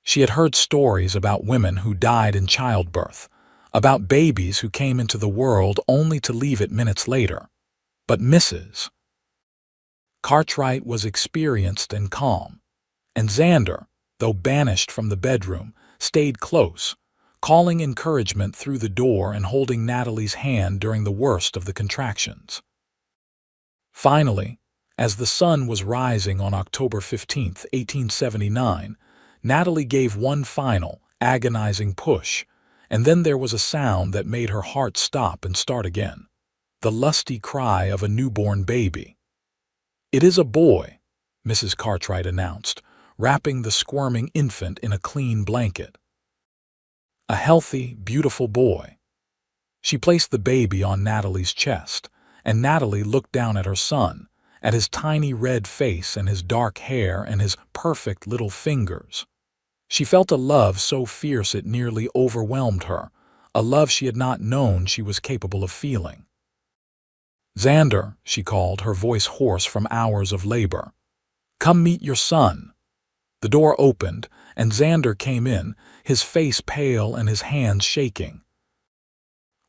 She had heard stories about women who died in childbirth, about babies who came into the world only to leave it minutes later. But Mrs. Cartwright was experienced and calm, and Xander, though banished from the bedroom, stayed close, calling encouragement through the door and holding Natalie's hand during the worst of the contractions. Finally, as the sun was rising on October 15, 1879, Natalie gave one final, agonizing push, and then there was a sound that made her heart stop and start again. The lusty cry of a newborn baby. It is a boy, Mrs. Cartwright announced, wrapping the squirming infant in a clean blanket. A healthy, beautiful boy. She placed the baby on Natalie's chest, and Natalie looked down at her son, at his tiny red face and his dark hair and his perfect little fingers. She felt a love so fierce it nearly overwhelmed her, a love she had not known she was capable of feeling. "Xander," she called, her voice hoarse from hours of labor. "Come meet your son." The door opened, and Xander came in, his face pale and his hands shaking.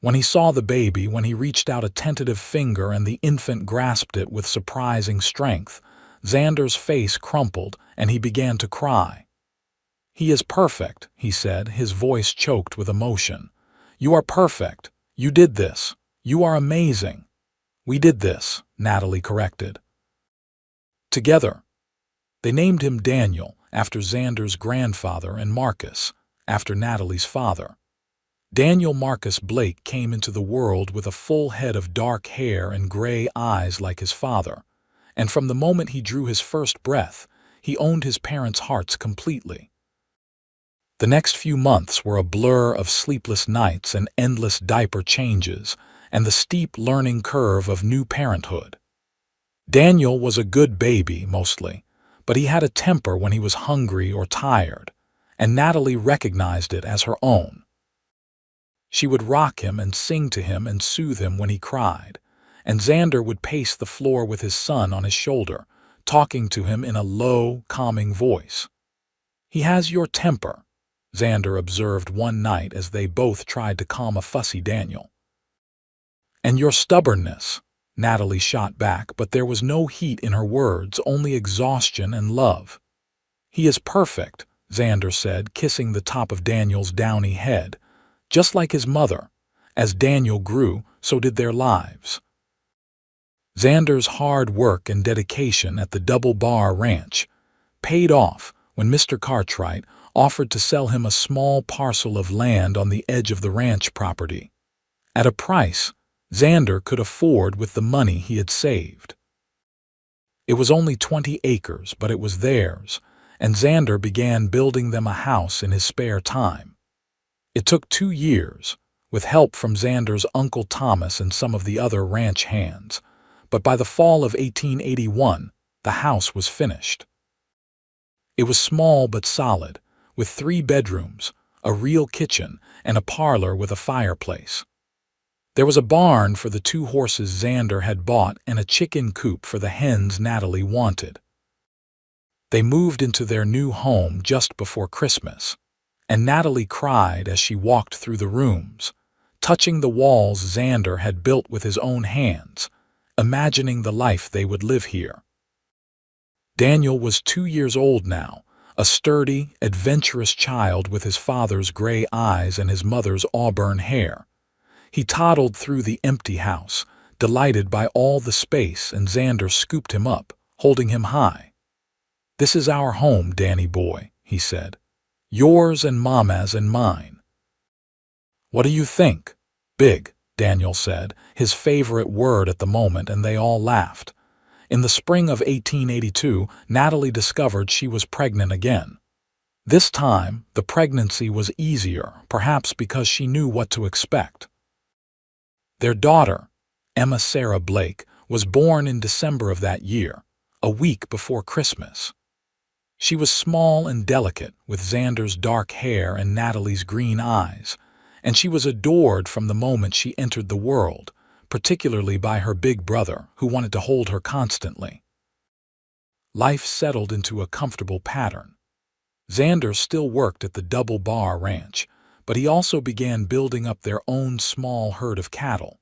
When he saw the baby, when he reached out a tentative finger and the infant grasped it with surprising strength, Xander's face crumpled and he began to cry. "He is perfect," he said, his voice choked with emotion. "You are perfect. You did this. You are amazing." "We did this," Natalie corrected. "Together." They named him Daniel, after Xander's grandfather, and Marcus, after Natalie's father. Daniel Marcus Blake came into the world with a full head of dark hair and gray eyes like his father, and from the moment he drew his first breath, he owned his parents' hearts completely. The next few months were a blur of sleepless nights and endless diaper changes, and the steep learning curve of new parenthood. Daniel was a good baby, mostly, but he had a temper when he was hungry or tired, and Natalie recognized it as her own. She would rock him and sing to him and soothe him when he cried, and Xander would pace the floor with his son on his shoulder, talking to him in a low, calming voice. "He has your temper," Xander observed one night as they both tried to calm a fussy Daniel. "And your stubbornness," Natalie shot back, but there was no heat in her words, only exhaustion and love. "He is perfect," Xander said, kissing the top of Daniel's downy head. Just like his mother, as Daniel grew, so did their lives. Xander's hard work and dedication at the Double Bar Ranch paid off when Mr. Cartwright offered to sell him a small parcel of land on the edge of the ranch property, at a price Xander could afford with the money he had saved. It was only 20 acres, but it was theirs, and Xander began building them a house in his spare time. It took 2 years, with help from Xander's Uncle Thomas and some of the other ranch hands, but by the fall of 1881, the house was finished. It was small but solid, with 3 bedrooms, a real kitchen, and a parlor with a fireplace. There was a barn for the 2 horses Xander had bought and a chicken coop for the hens Natalie wanted. They moved into their new home just before Christmas, and Natalie cried as she walked through the rooms, touching the walls Xander had built with his own hands, imagining the life they would live here. Daniel was 2 years old now, a sturdy, adventurous child with his father's gray eyes and his mother's auburn hair. He toddled through the empty house, delighted by all the space, and Xander scooped him up, holding him high. "This is our home, Danny boy," he said. "Yours and Mama's and mine." "What do you think?" "Big," Daniel said, his favorite word at the moment, and they all laughed. In the spring of 1882, Natalie discovered she was pregnant again. This time, the pregnancy was easier, perhaps because she knew what to expect. Their daughter, Emma Sarah Blake, was born in December of that year, a week before Christmas. She was small and delicate, with Xander's dark hair and Natalie's green eyes, and she was adored from the moment she entered the world, particularly by her big brother, who wanted to hold her constantly. Life settled into a comfortable pattern. Xander still worked at the Double Bar Ranch, but he also began building up their own small herd of cattle.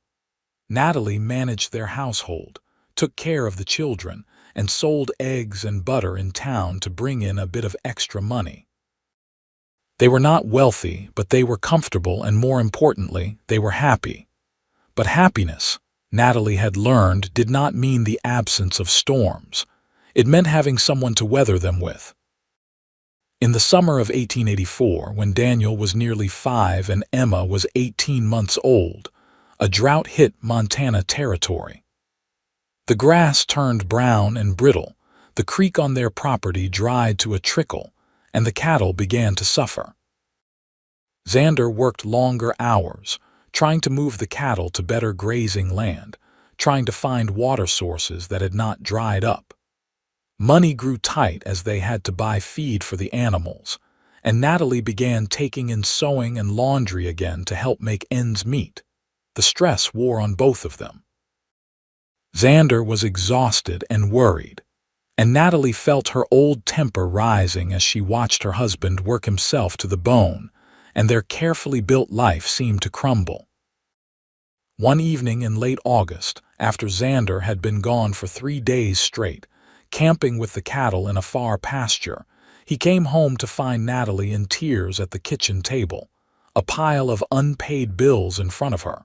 Natalie managed their household, took care of the children, and sold eggs and butter in town to bring in a bit of extra money. They were not wealthy, but they were comfortable, and more importantly, they were happy. But happiness, Natalie had learned, did not mean the absence of storms. It meant having someone to weather them with. In the summer of 1884, when Daniel was nearly 5 and Emma was 18 months old, a drought hit Montana territory. The grass turned brown and brittle, the creek on their property dried to a trickle, and the cattle began to suffer. Xander worked longer hours, trying to move the cattle to better grazing land, trying to find water sources that had not dried up. Money grew tight as they had to buy feed for the animals, and Natalie began taking in sewing and laundry again to help make ends meet. The stress wore on both of them. Xander was exhausted and worried, and Natalie felt her old temper rising as she watched her husband work himself to the bone, and their carefully built life seemed to crumble. One evening in late August, after Xander had been gone for 3 days straight, camping with the cattle in a far pasture, he came home to find Natalie in tears at the kitchen table, a pile of unpaid bills in front of her.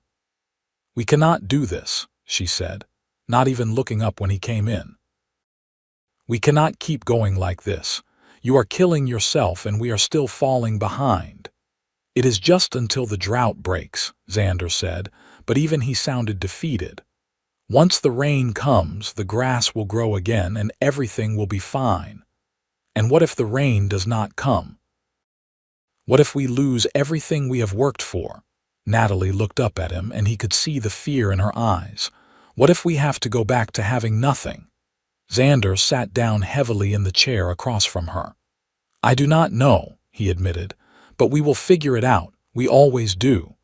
"We cannot do this," she said, not even looking up when he came in. "We cannot keep going like this. You are killing yourself and we are still falling behind." "It is just until the drought breaks," Xander said, but even he sounded defeated. "Once the rain comes, the grass will grow again and everything will be fine." "And what if the rain does not come? What if we lose everything we have worked for?" Natalie looked up at him and he could see the fear in her eyes. "What if we have to go back to having nothing?" Xander sat down heavily in the chair across from her. "I do not know," he admitted, "but we will figure it out. We always do."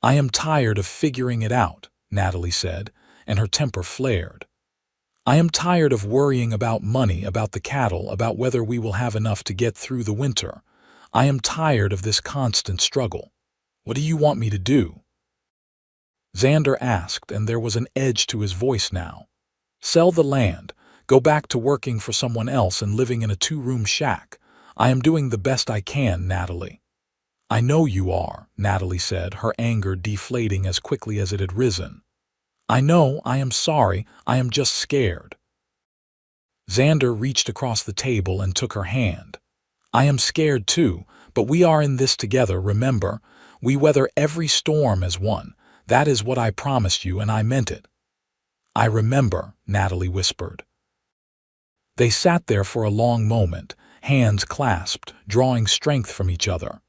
"I am tired of figuring it out," Natalie said, and her temper flared. "I am tired of worrying about money, about the cattle, about whether we will have enough to get through the winter. I am tired of this constant struggle. What do you want me to do?" Xander asked, and there was an edge to his voice now. "Sell the land, go back to working for someone else and living in a 2-room shack. I am doing the best I can, Natalie." "I know you are," Natalie said, her anger deflating as quickly as it had risen. "I know, I am sorry, I am just scared." Xander reached across the table and took her hand. "I am scared too, but we are in this together, remember? We weather every storm as one. That is what I promised you, and I meant it." "I remember," Natalie whispered. They sat there for a long moment, hands clasped, drawing strength from each other.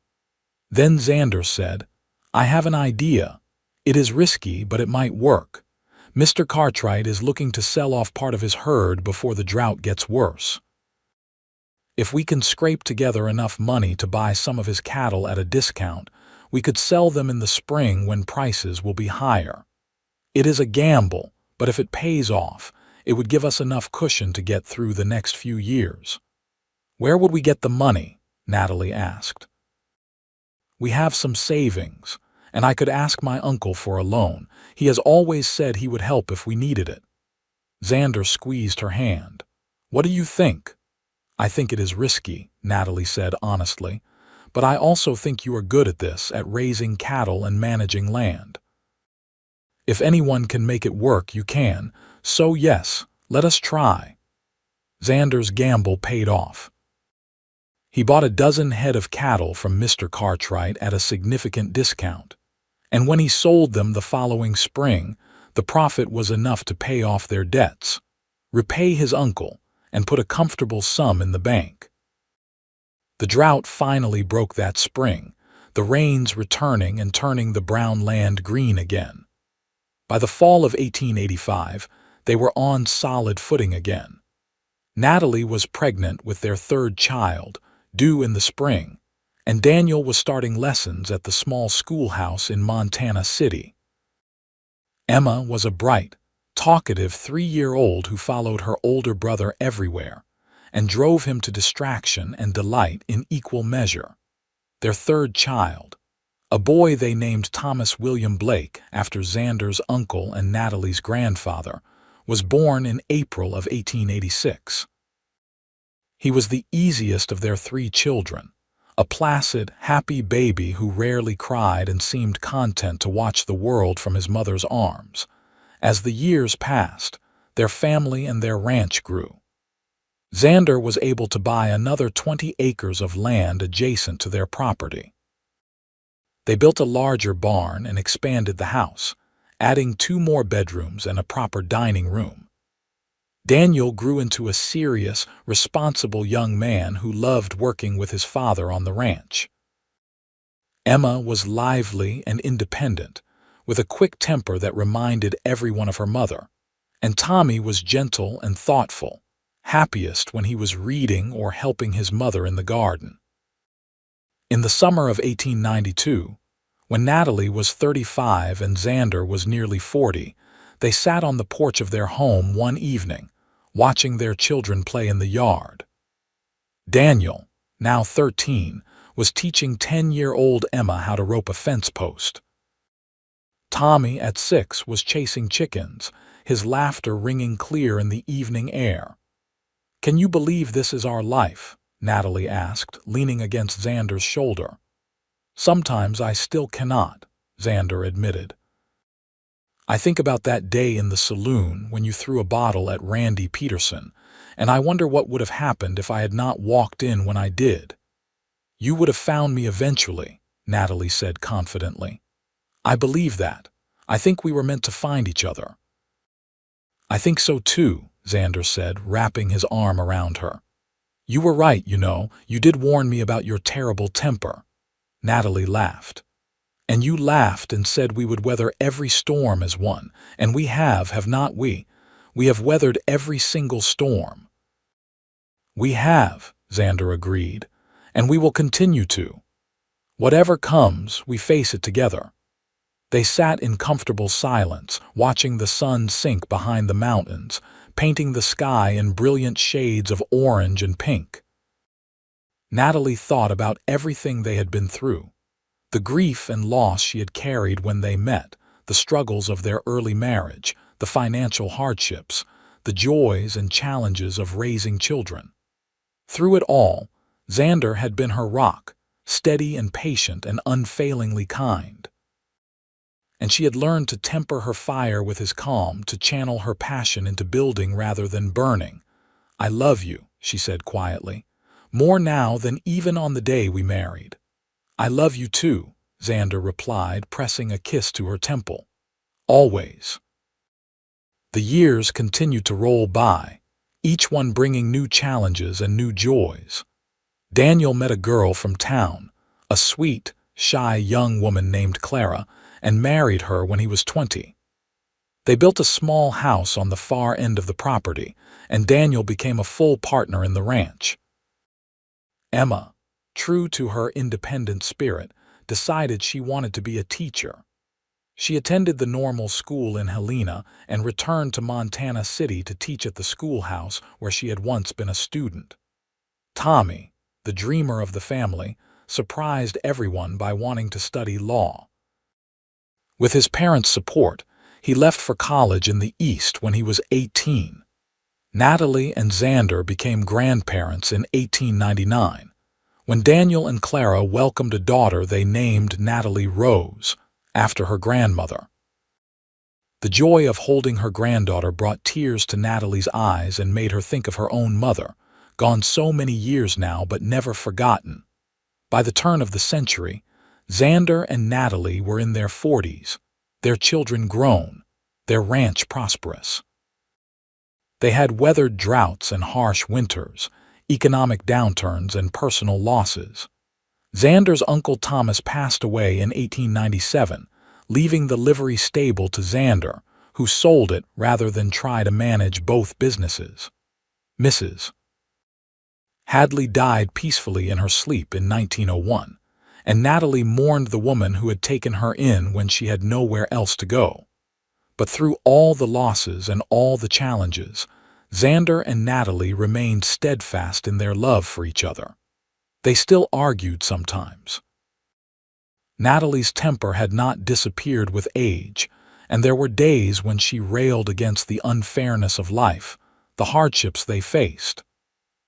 Then Xander said, "I have an idea. It is risky, but it might work. Mr. Cartwright is looking to sell off part of his herd before the drought gets worse. If we can scrape together enough money to buy some of his cattle at a discount, we could sell them in the spring when prices will be higher. It is a gamble, but if it pays off, it would give us enough cushion to get through the next few years." "Where would we get the money?" Natalie asked. "We have some savings, and I could ask my uncle for a loan. He has always said he would help if we needed it." Xander squeezed her hand. "What do you think?" "I think it is risky," Natalie said honestly, "but I also think you are good at this, at raising cattle and managing land. If anyone can make it work, you can. So yes, let us try." Xander's gamble paid off. He bought a dozen head of cattle from Mr. Cartwright at a significant discount, and when he sold them the following spring, the profit was enough to pay off their debts, repay his uncle, and put a comfortable sum in the bank. The drought finally broke that spring, the rains returning and turning the brown land green again. By the fall of 1885, they were on solid footing again. Natalie was pregnant with their 3rd child, due in the spring, and Daniel was starting lessons at the small schoolhouse in Montana City. Emma was a bright, talkative 3-year-old who followed her older brother everywhere and drove him to distraction and delight in equal measure. Their 3rd child, a boy they named Thomas William Blake after Xander's uncle and Natalie's grandfather, was born in April of 1886. He was the easiest of their 3 children, a placid, happy baby who rarely cried and seemed content to watch the world from his mother's arms. As the years passed, their family and their ranch grew. Xander was able to buy another 20 acres of land adjacent to their property. They built a larger barn and expanded the house, adding 2 more bedrooms and a proper dining room. Daniel grew into a serious, responsible young man who loved working with his father on the ranch. Emma was lively and independent, with a quick temper that reminded everyone of her mother. And Tommy was gentle and thoughtful, happiest when he was reading or helping his mother in the garden. In the summer of 1892, when Natalie was 35 and Xander was nearly 40, they sat on the porch of their home one evening, watching their children play in the yard. Daniel, now 13, was teaching 10-year-old Emma how to rope a fence post. Tommy, at 6, was chasing chickens, his laughter ringing clear in the evening air. "Can you believe this is our life?" Natalie asked, leaning against Xander's shoulder. "Sometimes I still cannot," Xander admitted. "I think about that day in the saloon when you threw a bottle at Randy Peterson, and I wonder what would have happened if I had not walked in when I did." "You would have found me eventually," Natalie said confidently. "I believe that. I think we were meant to find each other." "I think so too," Xander said, wrapping his arm around her. "You were right, you know. You did warn me about your terrible temper." Natalie laughed. "And you laughed and said we would weather every storm as one, and we have not we? We have weathered every single storm." "We have," Xander agreed, "and we will continue to. Whatever comes, we face it together." They sat in comfortable silence, watching the sun sink behind the mountains, painting the sky in brilliant shades of orange and pink. Natalie thought about everything they had been through, the grief and loss she had carried when they met, the struggles of their early marriage, the financial hardships, the joys and challenges of raising children. Through it all, Xander had been her rock, steady and patient and unfailingly kind. And she had learned to temper her fire with his calm, to channel her passion into building rather than burning. "I love you," she said quietly, "more now than even on the day we married." "I love you too," Xander replied, pressing a kiss to her temple. "Always." The years continued to roll by, each one bringing new challenges and new joys. Daniel met a girl from town, a sweet, shy young woman named Clara, and married her when he was 20. They built a small house on the far end of the property, and Daniel became a full partner in the ranch. Emma, true to her independent spirit, decided she wanted to be a teacher. She attended the normal school in Helena and returned to Montana City to teach at the schoolhouse where she had once been a student. Tommy, the dreamer of the family, surprised everyone by wanting to study law. With his parents' support, he left for college in the East when he was 18. Natalie and Xander became grandparents in 1899, when Daniel and Clara welcomed a daughter they named Natalie Rose, after her grandmother. The joy of holding her granddaughter brought tears to Natalie's eyes and made her think of her own mother, gone so many years now but never forgotten. By the turn of the century, Xander and Natalie were in their 40s, their children grown, their ranch prosperous. They had weathered droughts and harsh winters, economic downturns and personal losses. Xander's uncle Thomas passed away in 1897, leaving the livery stable to Xander, who sold it rather than try to manage both businesses. Mrs. Hadley died peacefully in her sleep in 1901, and Natalie mourned the woman who had taken her in when she had nowhere else to go. But through all the losses and all the challenges, Xander and Natalie remained steadfast in their love for each other. They still argued sometimes. Natalie's temper had not disappeared with age, and there were days when she railed against the unfairness of life, the hardships they faced.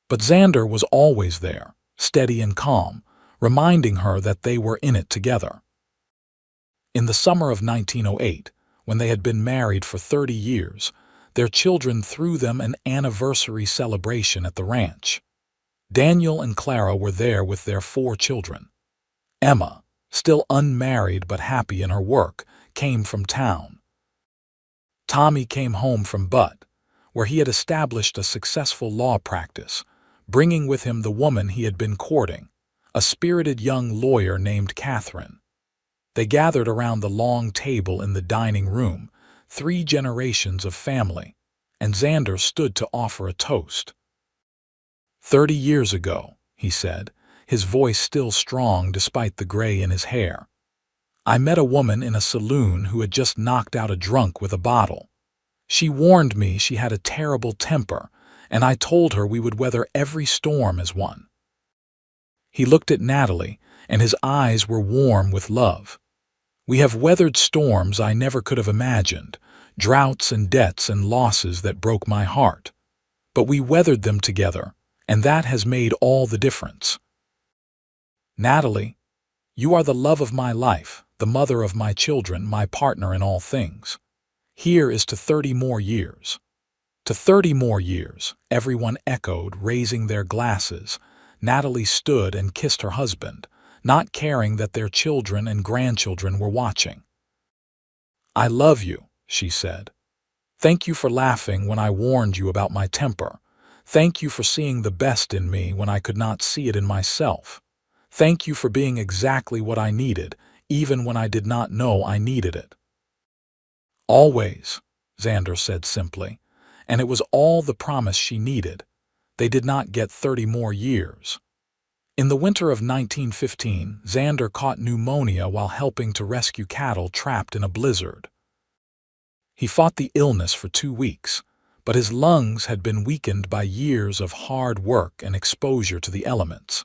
But Xander was always there, steady and calm, reminding her that they were in it together. In the summer of 1908, when they had been married for 30 years, their children threw them an anniversary celebration at the ranch. Daniel and Clara were there with their 4 children. Emma, still unmarried but happy in her work, came from town. Tommy came home from Butte, where he had established a successful law practice, bringing with him the woman he had been courting, a spirited young lawyer named Catherine. They gathered around the long table in the dining room, 3 generations of family, and Xander stood to offer a toast. 30 years ago, he said, his voice still strong despite the gray in his hair. I met a woman in a saloon who had just knocked out a drunk with a bottle. She warned me she had a terrible temper, and I told her we would weather every storm as one. He looked at Natalie, and his eyes were warm with love. We have weathered storms I never could have imagined, droughts and debts and losses that broke my heart. But we weathered them together, and that has made all the difference. Natalie, you are the love of my life, the mother of my children, my partner in all things. Here is to 30 more years. To 30 more years, everyone echoed, raising their glasses. Natalie stood and kissed her husband, not caring that their children and grandchildren were watching. I love you, she said. Thank you for laughing when I warned you about my temper. Thank you for seeing the best in me when I could not see it in myself. Thank you for being exactly what I needed, even when I did not know I needed it. Always, Xander said simply, and it was all the promise she needed. They did not get 30 more years. In the winter of 1915, Xander caught pneumonia while helping to rescue cattle trapped in a blizzard. He fought the illness for 2 weeks, but his lungs had been weakened by years of hard work and exposure to the elements.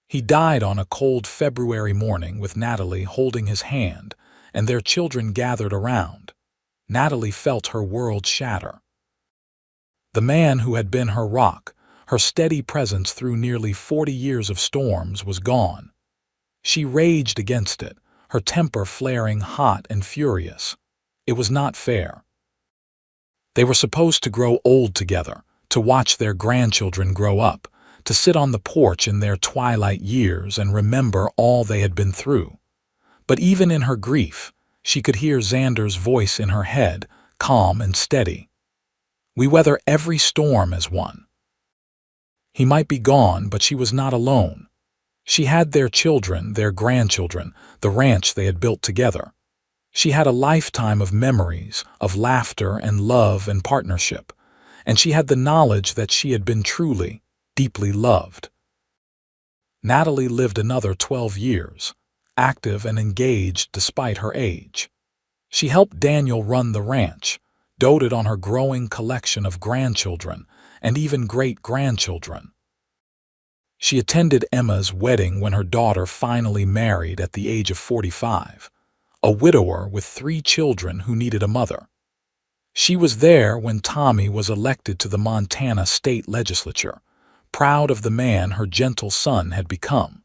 He died on a cold February morning with Natalie holding his hand, and their children gathered around. Natalie felt her world shatter. The man who had been her rock, her steady presence through nearly 40 years of storms, was gone. She raged against it, her temper flaring hot and furious. It was not fair. They were supposed to grow old together, to watch their grandchildren grow up, to sit on the porch in their twilight years and remember all they had been through. But even in her grief, she could hear Xander's voice in her head, calm and steady. We weather every storm as one. He might be gone, but she was not alone. She had their children, their grandchildren, the ranch they had built together. She had a lifetime of memories, of laughter and love and partnership, and she had the knowledge that she had been truly, deeply loved. Natalie lived another 12 years, active and engaged despite her age. She helped Daniel run the ranch, doted on her growing collection of grandchildren and even great-grandchildren. She attended Emma's wedding when her daughter finally married at the age of 45, a widower with 3 children who needed a mother. She was there when Tommy was elected to the Montana state legislature, proud of the man her gentle son had become.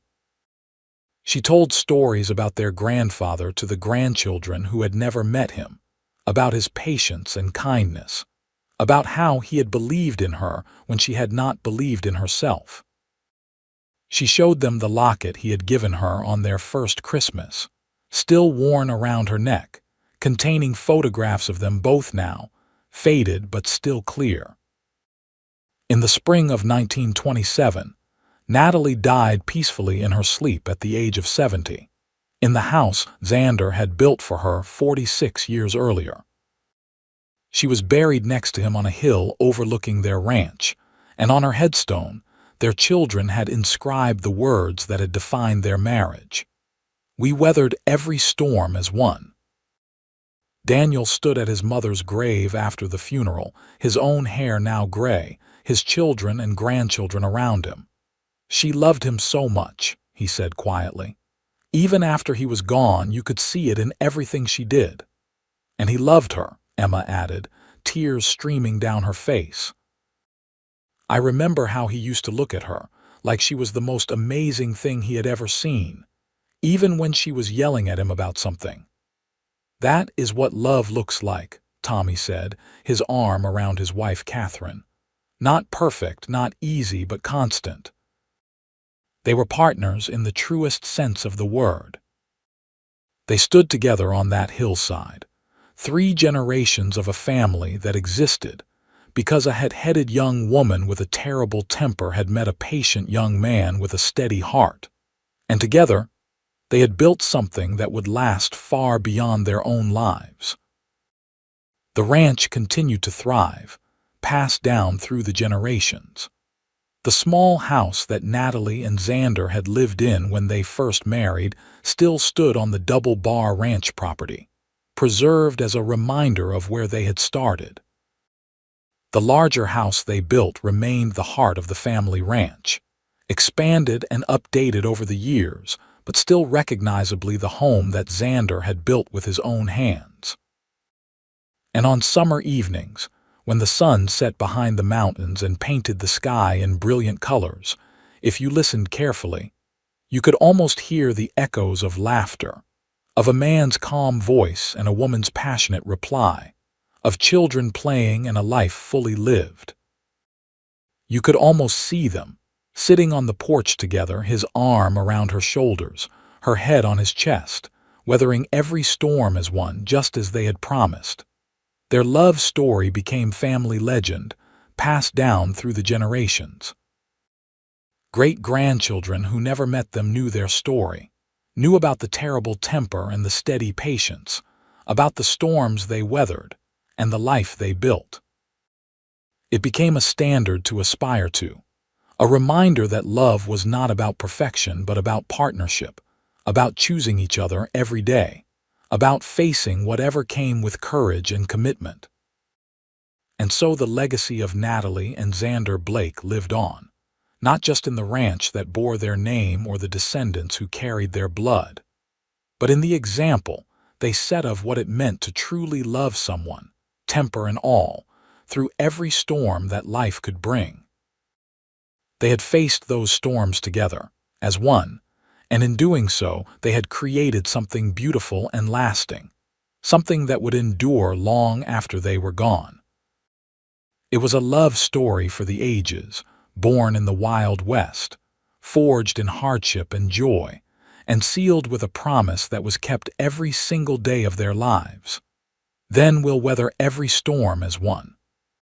She told stories about their grandfather to the grandchildren who had never met him, about his patience and kindness, about how he had believed in her when she had not believed in herself. She showed them the locket he had given her on their first Christmas, still worn around her neck, containing photographs of them both now, faded but still clear. In the spring of 1927, Natalie died peacefully in her sleep at the age of 70, in the house Xander had built for her 46 years earlier. She was buried next to him on a hill overlooking their ranch, and on her headstone, their children had inscribed the words that had defined their marriage. We weathered every storm as one. Daniel stood at his mother's grave after the funeral, his own hair now gray, his children and grandchildren around him. She loved him so much, he said quietly. Even after he was gone, you could see it in everything she did. And he loved her, Emma added, tears streaming down her face. I remember how he used to look at her, like she was the most amazing thing he had ever seen, even when she was yelling at him about something. That is what love looks like, Tommy said, his arm around his wife Catherine. Not perfect, not easy, but constant. They were partners in the truest sense of the word. They stood together on that hillside, 3 generations of a family that existed, because a head-headed young woman with a terrible temper had met a patient young man with a steady heart. And together, They had built something that would last far beyond their own lives. The ranch continued to thrive, passed down through the generations. The small house that Natalie and Xander had lived in when they first married still stood on the Double Bar Ranch property, preserved as a reminder of where they had started. The larger house they built remained the heart of the family ranch, expanded and updated over the years, but still recognizably the home that Xander had built with his own hands. And on summer evenings, when the sun set behind the mountains and painted the sky in brilliant colors, if you listened carefully, you could almost hear the echoes of laughter, of a man's calm voice and a woman's passionate reply, of children playing and a life fully lived. You could almost see them, sitting on the porch together, his arm around her shoulders, her head on his chest, weathering every storm as one, just as they had promised. Their love story became family legend, passed down through the generations. Great-grandchildren who never met them knew their story, knew about the terrible temper and the steady patience, about the storms they weathered and the life they built. It became a standard to aspire to, a reminder that love was not about perfection but about partnership, about choosing each other every day, about facing whatever came with courage and commitment. And so the legacy of Natalie and Xander Blake lived on, not just in the ranch that bore their name or the descendants who carried their blood, but in the example they set of what it meant to truly love someone, temper and all, through every storm that life could bring. They had faced those storms together, as one, and in doing so, they had created something beautiful and lasting, something that would endure long after they were gone. It was a love story for the ages, born in the Wild West, forged in hardship and joy, and sealed with a promise that was kept every single day of their lives. Then we'll weather every storm as one.